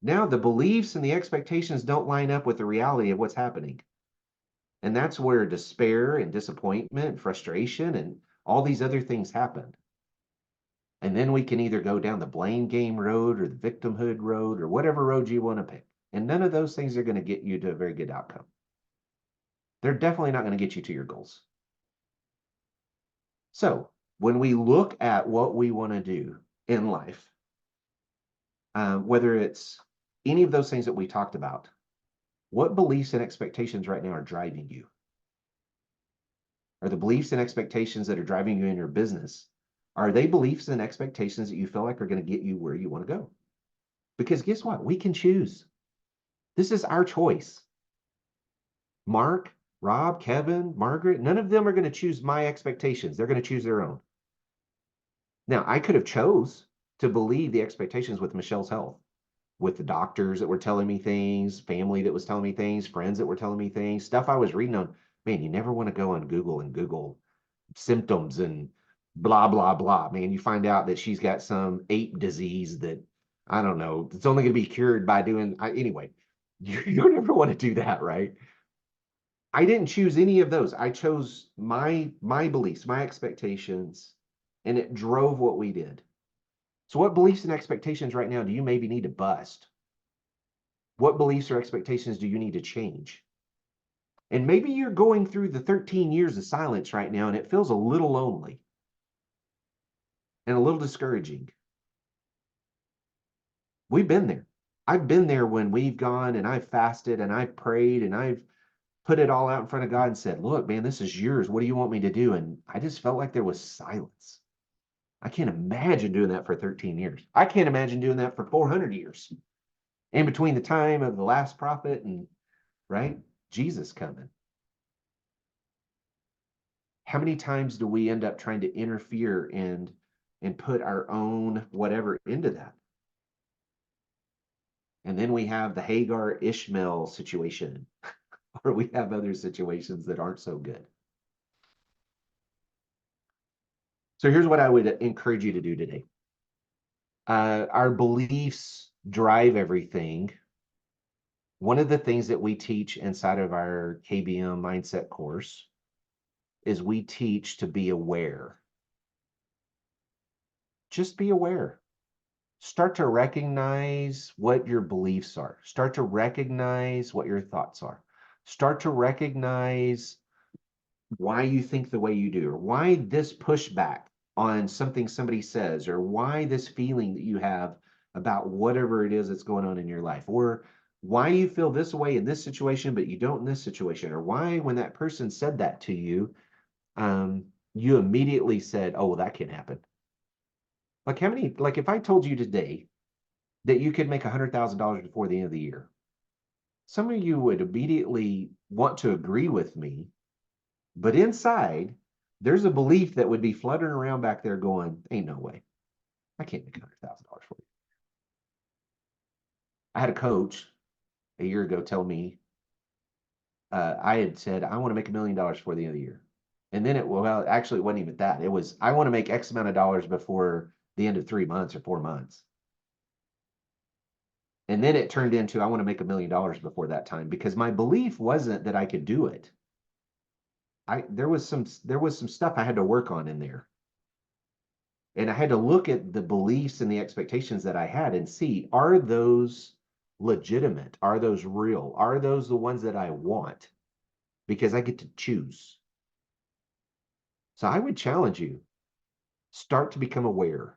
Now the beliefs and the expectations don't line up with the reality of what's happening. And that's where despair and disappointment and frustration and all these other things happen. And then we can either go down the blame game road or the victimhood road or whatever road you want to pick. And none of those things are going to get you to a very good outcome. They're definitely not going to get you to your goals. So when we look at what we want to do in life, whether it's any of those things that we talked about, what beliefs and expectations right now are driving you? Are the beliefs and expectations that are driving you in your business, are they beliefs and expectations that you feel like are going to get you where you want to go? Because guess what? We can choose. This is our choice. Mark, Rob, Kevin, Margaret, none of them are going to choose my expectations. They're going to choose their own. Now, I could have chose to believe the expectations with Michelle's health, with the doctors that were telling me things, family that was telling me things, friends that were telling me things, stuff I was reading on. Man, you never want to go on Google and Google symptoms and blah, blah, blah. Man, you find out that she's got some ape disease that, I don't know, it's only going to be cured by doing, anyway, you don't ever want to do that, right? I didn't choose any of those. I chose my beliefs, my expectations, and it drove what we did. So what beliefs and expectations right now do you maybe need to bust? What beliefs or expectations do you need to change? And maybe you're going through the 13 years of silence right now and it feels a little lonely and a little discouraging. We've been there. I've been there when we've gone and I've fasted and I've prayed and I've put it all out in front of God and said, look, man, this is yours. What do you want me to do? And I just felt like there was silence. I can't imagine doing that for 13 years. I can't imagine doing that for 400 years. In between the time of the last prophet and, right, Jesus coming. How many times do we end up trying to interfere and put our own whatever into that? And then we have the Hagar Ishmael situation, or we have other situations that aren't so good. So here's what I would encourage you to do today. Our beliefs drive everything. One of the things that we teach inside of our KBM mindset course is we teach to be aware. Just be aware. Start to recognize what your beliefs are. Start to recognize what your thoughts are. Start to recognize why you think the way you do, or why this pushback on something somebody says, or why this feeling that you have about whatever it is that's going on in your life, or why you feel this way in this situation, but you don't in this situation, or why when that person said that to you, you immediately said, oh, well, that can't happen. Like how many, like if I told you today that you could make $100,000 before the end of the year, some of you would immediately want to agree with me, but inside, there's a belief that would be fluttering around back there going, ain't no way. I can't make $100,000 for you. I had a coach a year ago tell me, I had said, I want to make $1 million before the end of the year. And then well, actually, it wasn't even that. It was, I want to make X amount of dollars before the end of 3 months or 4 months. And then it turned into, I want to make $1 million before that time, because my belief wasn't that I could do it. There was some stuff I had to work on in there. And I had to look at the beliefs and the expectations that I had and see, are those legitimate? Are those real? Are those the ones that I want? Because I get to choose. So I would challenge you, start to become aware.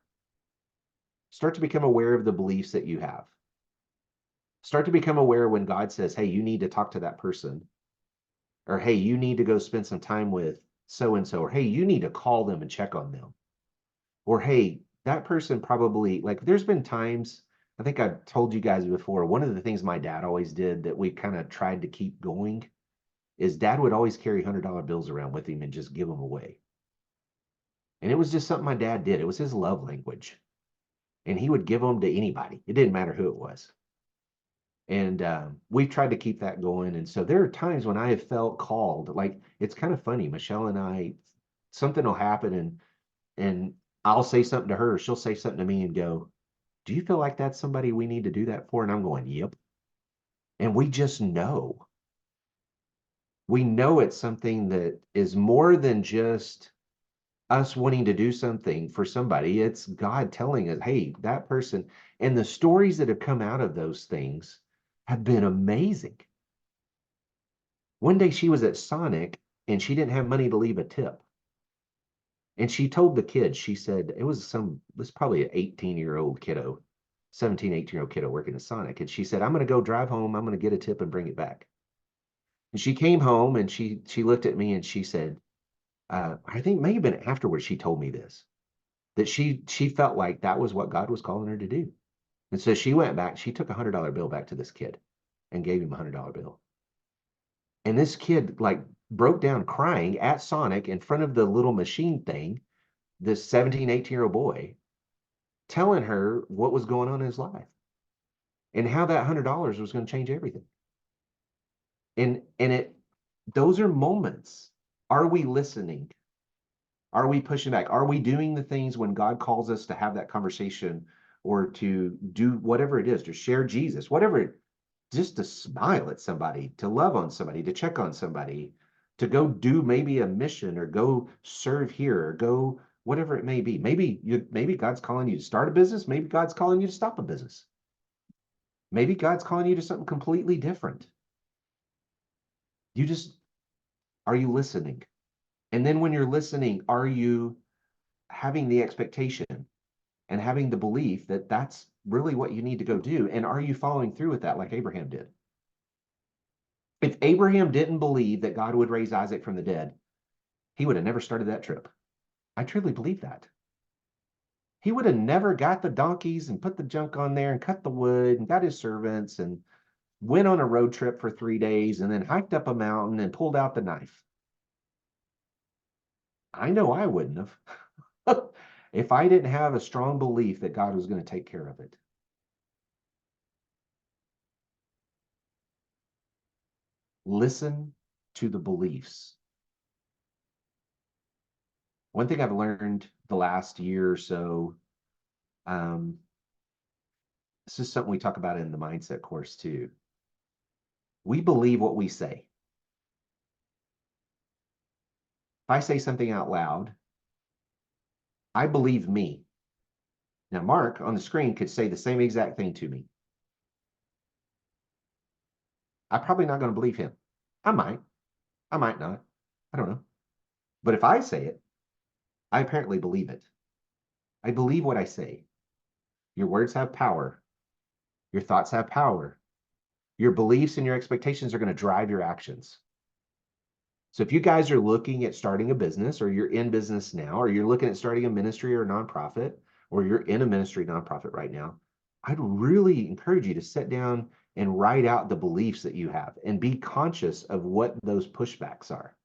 Start to become aware of the beliefs that you have. Start to become aware when God says, hey, you need to talk to that person. Or, hey, you need to go spend some time with so-and-so. Or, hey, you need to call them and check on them. Or, hey, that person probably, like, there's been times, I think I've told you guys before, one of the things my dad always did that we kind of tried to keep going is Dad would always carry $100 bills around with him and just give them away. And it was just something my dad did. It was his love language. And he would give them to anybody. It didn't matter who it was. And we've tried to keep that going. And so there are times when I have felt called, like it's kind of funny. Michelle and I, something will happen and I'll say something to her, she'll say something to me and go, do you feel like that's somebody we need to do that for? And I'm going, yep. And we just know. We know it's something that is more than just us wanting to do something for somebody. It's God telling us, hey, that person. And the stories that have come out of those things have been amazing. One day she was at Sonic and she didn't have money to leave a tip. And she told the kids, she said, it was probably an 18-year-old kiddo, 17, 18-year-old kiddo working at Sonic. And she said, I'm going to go drive home. I'm going to get a tip and bring it back. And she came home and she looked at me and she said, I think maybe afterwards she told me this, that she felt like that was what God was calling her to do. And so she went back, she took $100 bill back to this kid and gave him $100 bill. And this kid like broke down crying at Sonic in front of the little machine thing, this 17, 18-year-old boy, telling her what was going on in his life and how that $100 was going to change everything. And those are moments. Are we listening? Are we pushing back? Are we doing the things when God calls us to have that conversation or to do whatever it is, to share Jesus, whatever, just to smile at somebody, to love on somebody, to check on somebody, to go do maybe a mission or go serve here or go whatever it may be. Maybe God's calling you to start a business. Maybe God's calling you to stop a business. Maybe God's calling you to something completely different. Are you listening? And then when you're listening, are you having the expectation and having the belief that that's really what you need to go do? And are you following through with that like Abraham did? If Abraham didn't believe that God would raise Isaac from the dead, he would have never started that trip. I truly believe that. He would have never got the donkeys and put the junk on there and cut the wood and got his servants and went on a road trip for 3 days and then hiked up a mountain and pulled out the knife. I know I wouldn't have if I didn't have a strong belief that God was going to take care of it. Listen to the beliefs. One thing I've learned the last year or so, this is something we talk about in the mindset course too. We believe what we say. If I say something out loud, I believe me. Now, Mark on the screen could say the same exact thing to me. I'm probably not going to believe him. I might not. I don't know. But if I say it, I apparently believe it. I believe what I say. Your words have power. Your thoughts have power. Your beliefs and your expectations are going to drive your actions. So if you guys are looking at starting a business, or you're in business now, or you're looking at starting a ministry or a nonprofit, or you're in a ministry nonprofit right now, I'd really encourage you to sit down and write out the beliefs that you have and be conscious of what those pushbacks are.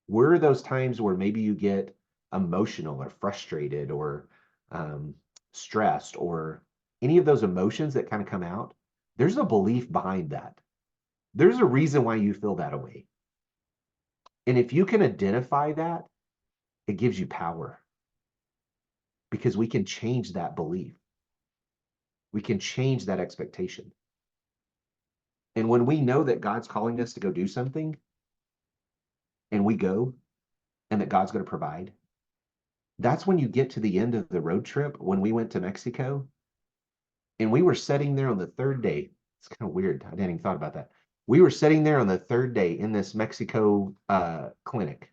Where are those times where maybe you get emotional or frustrated or stressed or any of those emotions that kind of come out? There's a belief behind that. There's a reason why you feel that way. And if you can identify that, it gives you power because we can change that belief. We can change that expectation. And when we know that God's calling us to go do something and we go and that God's going to provide, that's when you get to the end of the road trip. When we went to Mexico and we were sitting there on the third day, it's kind of weird. I didn't even thought about that. We were sitting there on the third day in this Mexico clinic.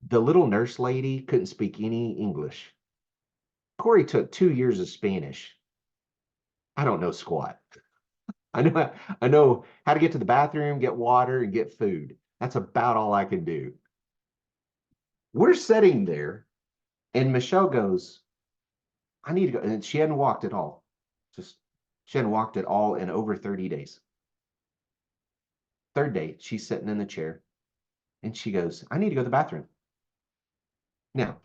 The little nurse lady couldn't speak any English. Cory took 2 years of Spanish. I don't know squat. I know how to get to the bathroom, get water, and get food. That's about all I can do. We're sitting there, and Michelle goes, I need to go. And she hadn't walked at all. She hadn't walked at all in over 30 days. third day, she's sitting in the chair and she goes, I need to go to the bathroom. Now,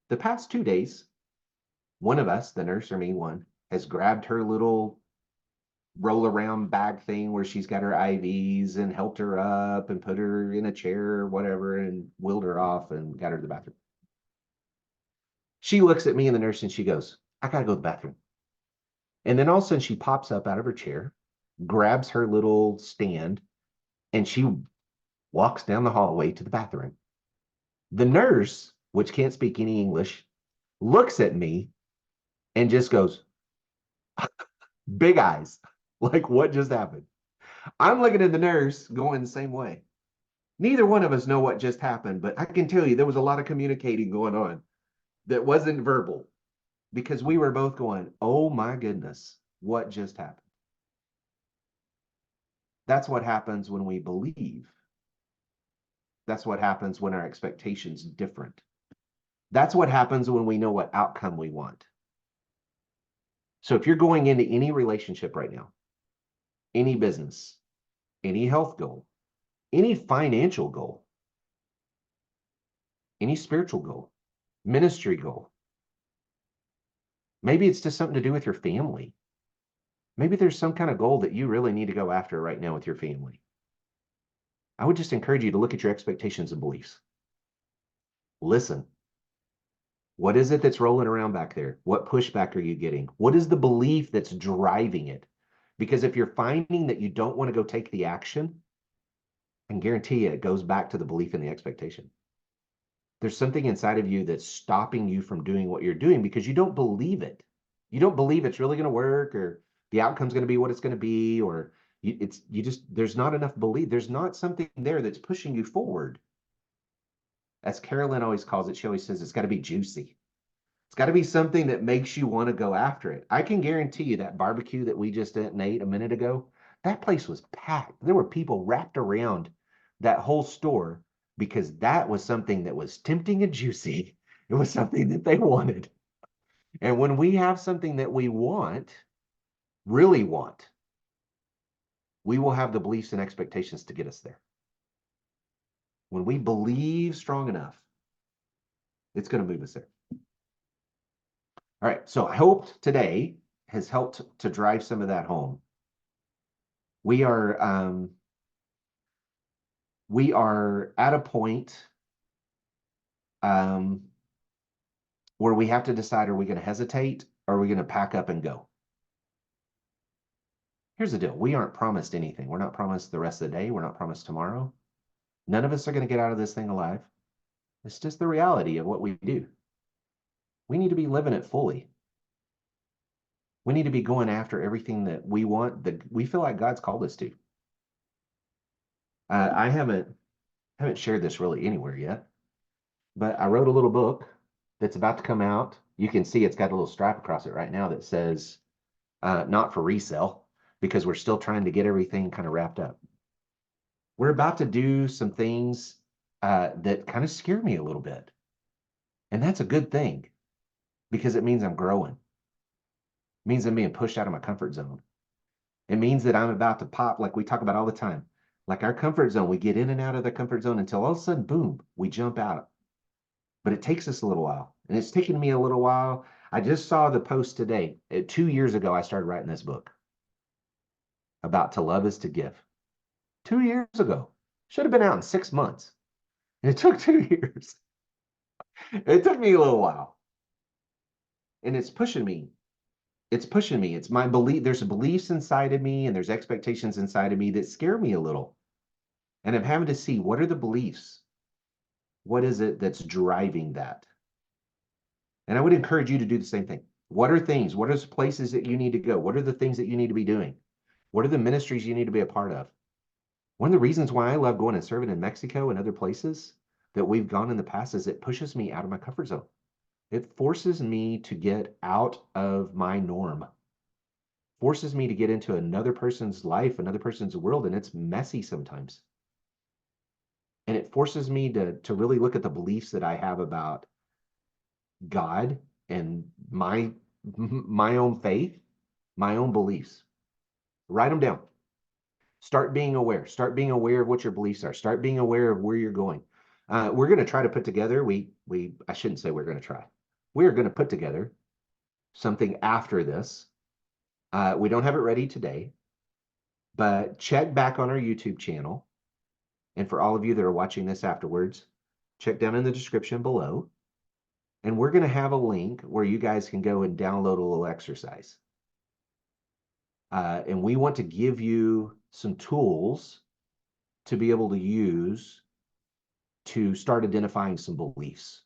the past 2 days, one of us, the nurse or me, one, has grabbed her little roll around bag thing where she's got her IVs and helped her up and put her in a chair or whatever and wheeled her off and got her to the bathroom. She looks at me and the nurse and she goes, I gotta go to the bathroom. And then all of a sudden she pops up out of her chair, grabs her little stand, and she walks down the hallway to the bathroom. The nurse, which can't speak any English, looks at me and just goes, big eyes, like what just happened? I'm looking at the nurse going the same way. Neither one of us know what just happened, but I can tell you there was a lot of communicating going on that wasn't verbal because we were both going, oh my goodness, what just happened? That's what happens when we believe. That's what happens when our expectations different. That's what happens when we know what outcome we want. So if you're going into any relationship right now, any business, any health goal, any financial goal, any spiritual goal, ministry goal, maybe it's just something to do with your family. Maybe there's some kind of goal that you really need to go after right now with your family. I would just encourage you to look at your expectations and beliefs. Listen. What is it that's rolling around back there? What pushback are you getting? What is the belief that's driving it? Because if you're finding that you don't want to go take the action, I can guarantee you it goes back to the belief and the expectation. There's something inside of you that's stopping you from doing what you're doing because you don't believe it. You don't believe it's really going to work or the outcome's going to be what it's going to be, or there's not enough belief. There's not something there that's pushing you forward. As Carolyn always calls it, she always says it's got to be juicy. It's got to be something that makes you want to go after it. I can guarantee you that barbecue that we just ate a minute ago, that place was packed. There were people wrapped around that whole store because that was something that was tempting and juicy. It was something that they wanted. And when we have something that we want, really want, we will have the beliefs and expectations to get us there. When we believe strong enough, it's going to move us there. All right, so I hope today has helped to drive some of that home. We are at a point where we have to decide, are we going to hesitate or are we going to pack up and go? Here's the deal. We aren't promised anything. We're not promised the rest of the day. We're not promised tomorrow. None of us are going to get out of this thing alive. It's just the reality of what we do. We need to be living it fully. We need to be going after everything that we want, that we feel like God's called us to. I haven't shared this really anywhere yet, but I wrote a little book that's about to come out. You can see it's got a little stripe across it right now that says, not for resale, because we're still trying to get everything kind of wrapped up. We're about to do some things that kind of scare me a little bit. And that's a good thing because it means I'm growing. It means I'm being pushed out of my comfort zone. It means that I'm about to pop, like we talk about all the time. Like our comfort zone, we get in and out of the comfort zone until all of a sudden, boom, we jump out. But it takes us a little while. And it's taken me a little while. I just saw the post today. 2 years ago, I started writing this book about to love is to give. 2 years ago. Should have been out in 6 months. And it took 2 years. It took me a little while. And it's pushing me. It's pushing me. It's my belief. There's beliefs inside of me and there's expectations inside of me that scare me a little. And I'm having to see, what are the beliefs? What is it that's driving that? And I would encourage you to do the same thing. What are things? What are the places that you need to go? What are the things that you need to be doing? What are the ministries you need to be a part of? One of the reasons why I love going and serving in Mexico and other places that we've gone in the past is it pushes me out of my comfort zone. It forces me to get out of my norm. Forces me to get into another person's life, another person's world, and it's messy sometimes. And it forces me to really look at the beliefs that I have about God and my own faith, my own beliefs. Write them down. Start being aware. Start being aware of what your beliefs are. Start being aware of where you're going. We're going to try to put together, I shouldn't say we're going to try. We're going to put together something after this. We don't have it ready today, but check back on our YouTube channel. And for all of you that are watching this afterwards, check down in the description below. And we're going to have a link where you guys can go and download a little exercise. And we want to give you some tools to be able to use to start identifying some beliefs.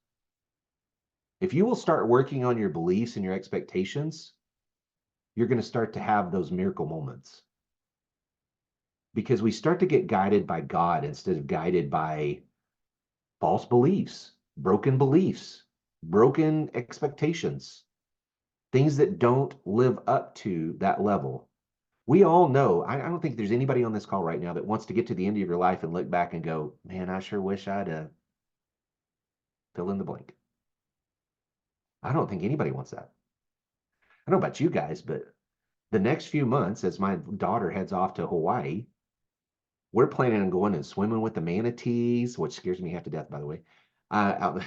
If you will start working on your beliefs and your expectations, you're going to start to have those miracle moments. Because we start to get guided by God instead of guided by false beliefs, broken expectations, things that don't live up to that level. We all know, I don't think there's anybody on this call right now that wants to get to the end of your life and look back and go, man, I sure wish I'd fill in the blank. I don't think anybody wants that. I don't know about you guys, but the next few months, as my daughter heads off to Hawaii, we're planning on going and swimming with the manatees, which scares me half to death, by the way. And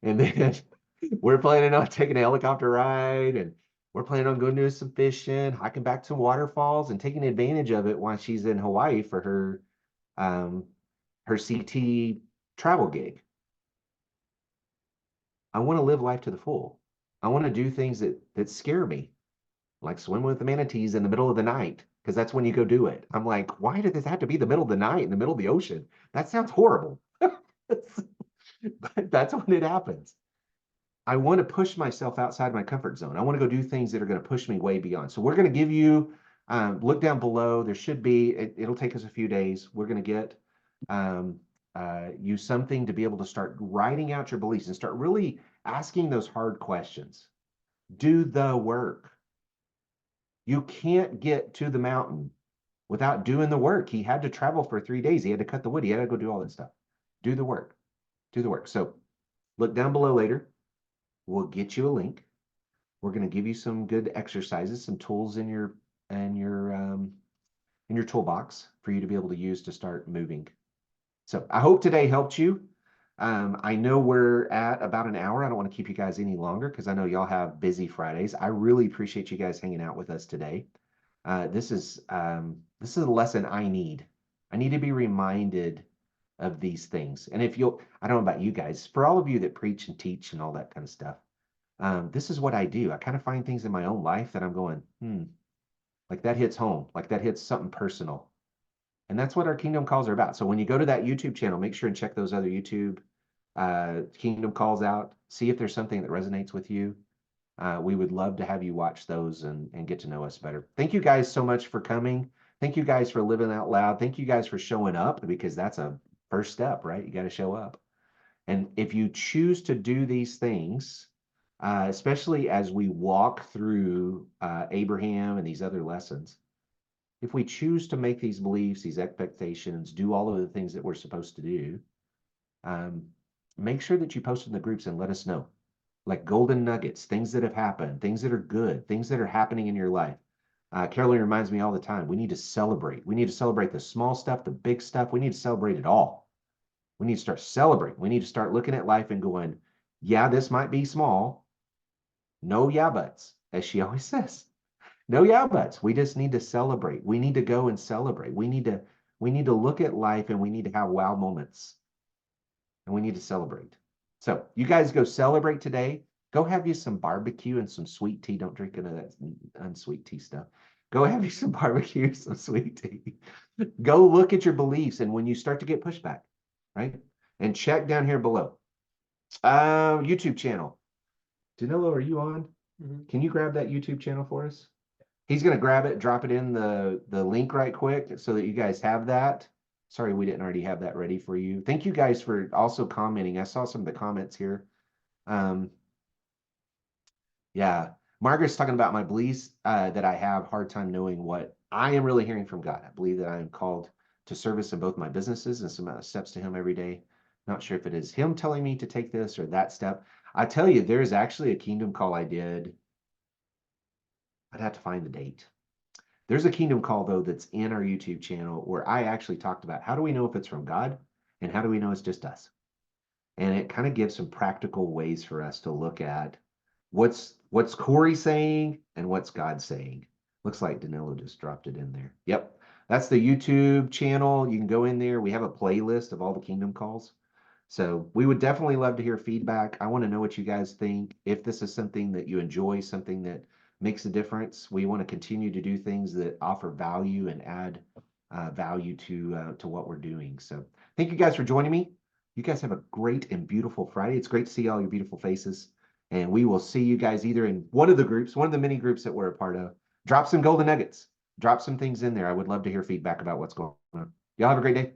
then we're planning on taking a helicopter ride, and we're planning on going to some fishing, hiking back to waterfalls, and taking advantage of it while she's in Hawaii for her CT travel gig. I want to live life to the full. I want to do things that scare me, like swim with the manatees in the middle of the night, because that's when you go do it. I'm like, why did this have to be the middle of the night in the middle of the ocean? That sounds horrible. But that's when it happens. I want to push myself outside my comfort zone. I want to go do things that are going to push me way beyond. So we're going to give you, look down below. There should be, it'll take us a few days. We're going to get you something to be able to start writing out your beliefs and start really asking those hard questions. Do the work. You can't get to the mountain without doing the work. He had to travel for 3 days. He had to cut the wood. He had to go do all that stuff. Do the work. Do the work. So look down below later. We'll get you a link. We're going to give you some good exercises, some tools in your toolbox for you to be able to use to start moving. So I hope today helped you. I know we're at about an hour. I don't want to keep you guys any longer because I know y'all have busy Fridays. I really appreciate you guys hanging out with us today. This is a lesson I need. I need to be reminded of these things. And if you'll, I don't know about you guys, for all of you that preach and teach and all that kind of stuff, this is what I do. I kind of find things in my own life that I'm going, like that hits home, like that hits something personal. And that's what our Kingdom Calls are about. So when you go to that YouTube channel, make sure and check those other YouTube Kingdom Calls out. See if there's something that resonates with you. We would love to have you watch those and get to know us better. Thank you guys so much for coming. Thank you guys for living out loud. Thank you guys for showing up, because that's a first step, right? You got to show up. And if you choose to do these things, especially as we walk through Abraham and these other lessons, if we choose to make these beliefs, these expectations, do all of the things that we're supposed to do, make sure that you post in the groups and let us know. Like golden nuggets, things that have happened, things that are good, things that are happening in your life. Carolyn reminds me all the time, we need to celebrate. We need to celebrate the small stuff, the big stuff. We need to celebrate it all. We need to start celebrating. We need to start looking at life and going, yeah, this might be small. No yeah buts, as she always says. No yeah buts. We just need to celebrate. We need to go and celebrate. We need to look at life, and we need to have wow moments. And we need to celebrate. So you guys go celebrate today. Go have you some barbecue and some sweet tea. Don't drink any of that unsweet tea stuff. Go have you some barbecue, some sweet tea. Go look at your beliefs, and when you start to get pushback, right? And check down here below. YouTube channel. Danilo, are you on? Can you grab that YouTube channel for us? He's going to grab it, drop it in the link right quick so that you guys have that. Sorry, we didn't already have that ready for you. Thank you guys for also commenting. I saw some of the comments here. Yeah, Margaret's talking about my beliefs that I have hard time knowing what I am really hearing from God. I believe that I am called to service in both my businesses and some steps to Him every day. Not sure if it is Him telling me to take this or that step. I tell you, there's actually a kingdom call I did. I'd have to find the date. There's a kingdom call, though, that's in our YouTube channel where I actually talked about how do we know if it's from God and how do we know it's just us? And it kind of gives some practical ways for us to look at what's Cory saying and what's God saying. Looks like Danilo just dropped it in there. Yep. That's the YouTube channel. You can go in there. We have a playlist of all the kingdom calls. So we would definitely love to hear feedback. I want to know what you guys think. If this is something that you enjoy, something that makes a difference, we want to continue to do things that offer value and add value to what we're doing. So thank you guys for joining me. You guys have a great and beautiful Friday. It's great to see all your beautiful faces. And we will see you guys either in one of the groups, one of the many groups that we're a part of. Drop some golden nuggets. Drop some things in there. I would love to hear feedback about what's going on. Y'all have a great day.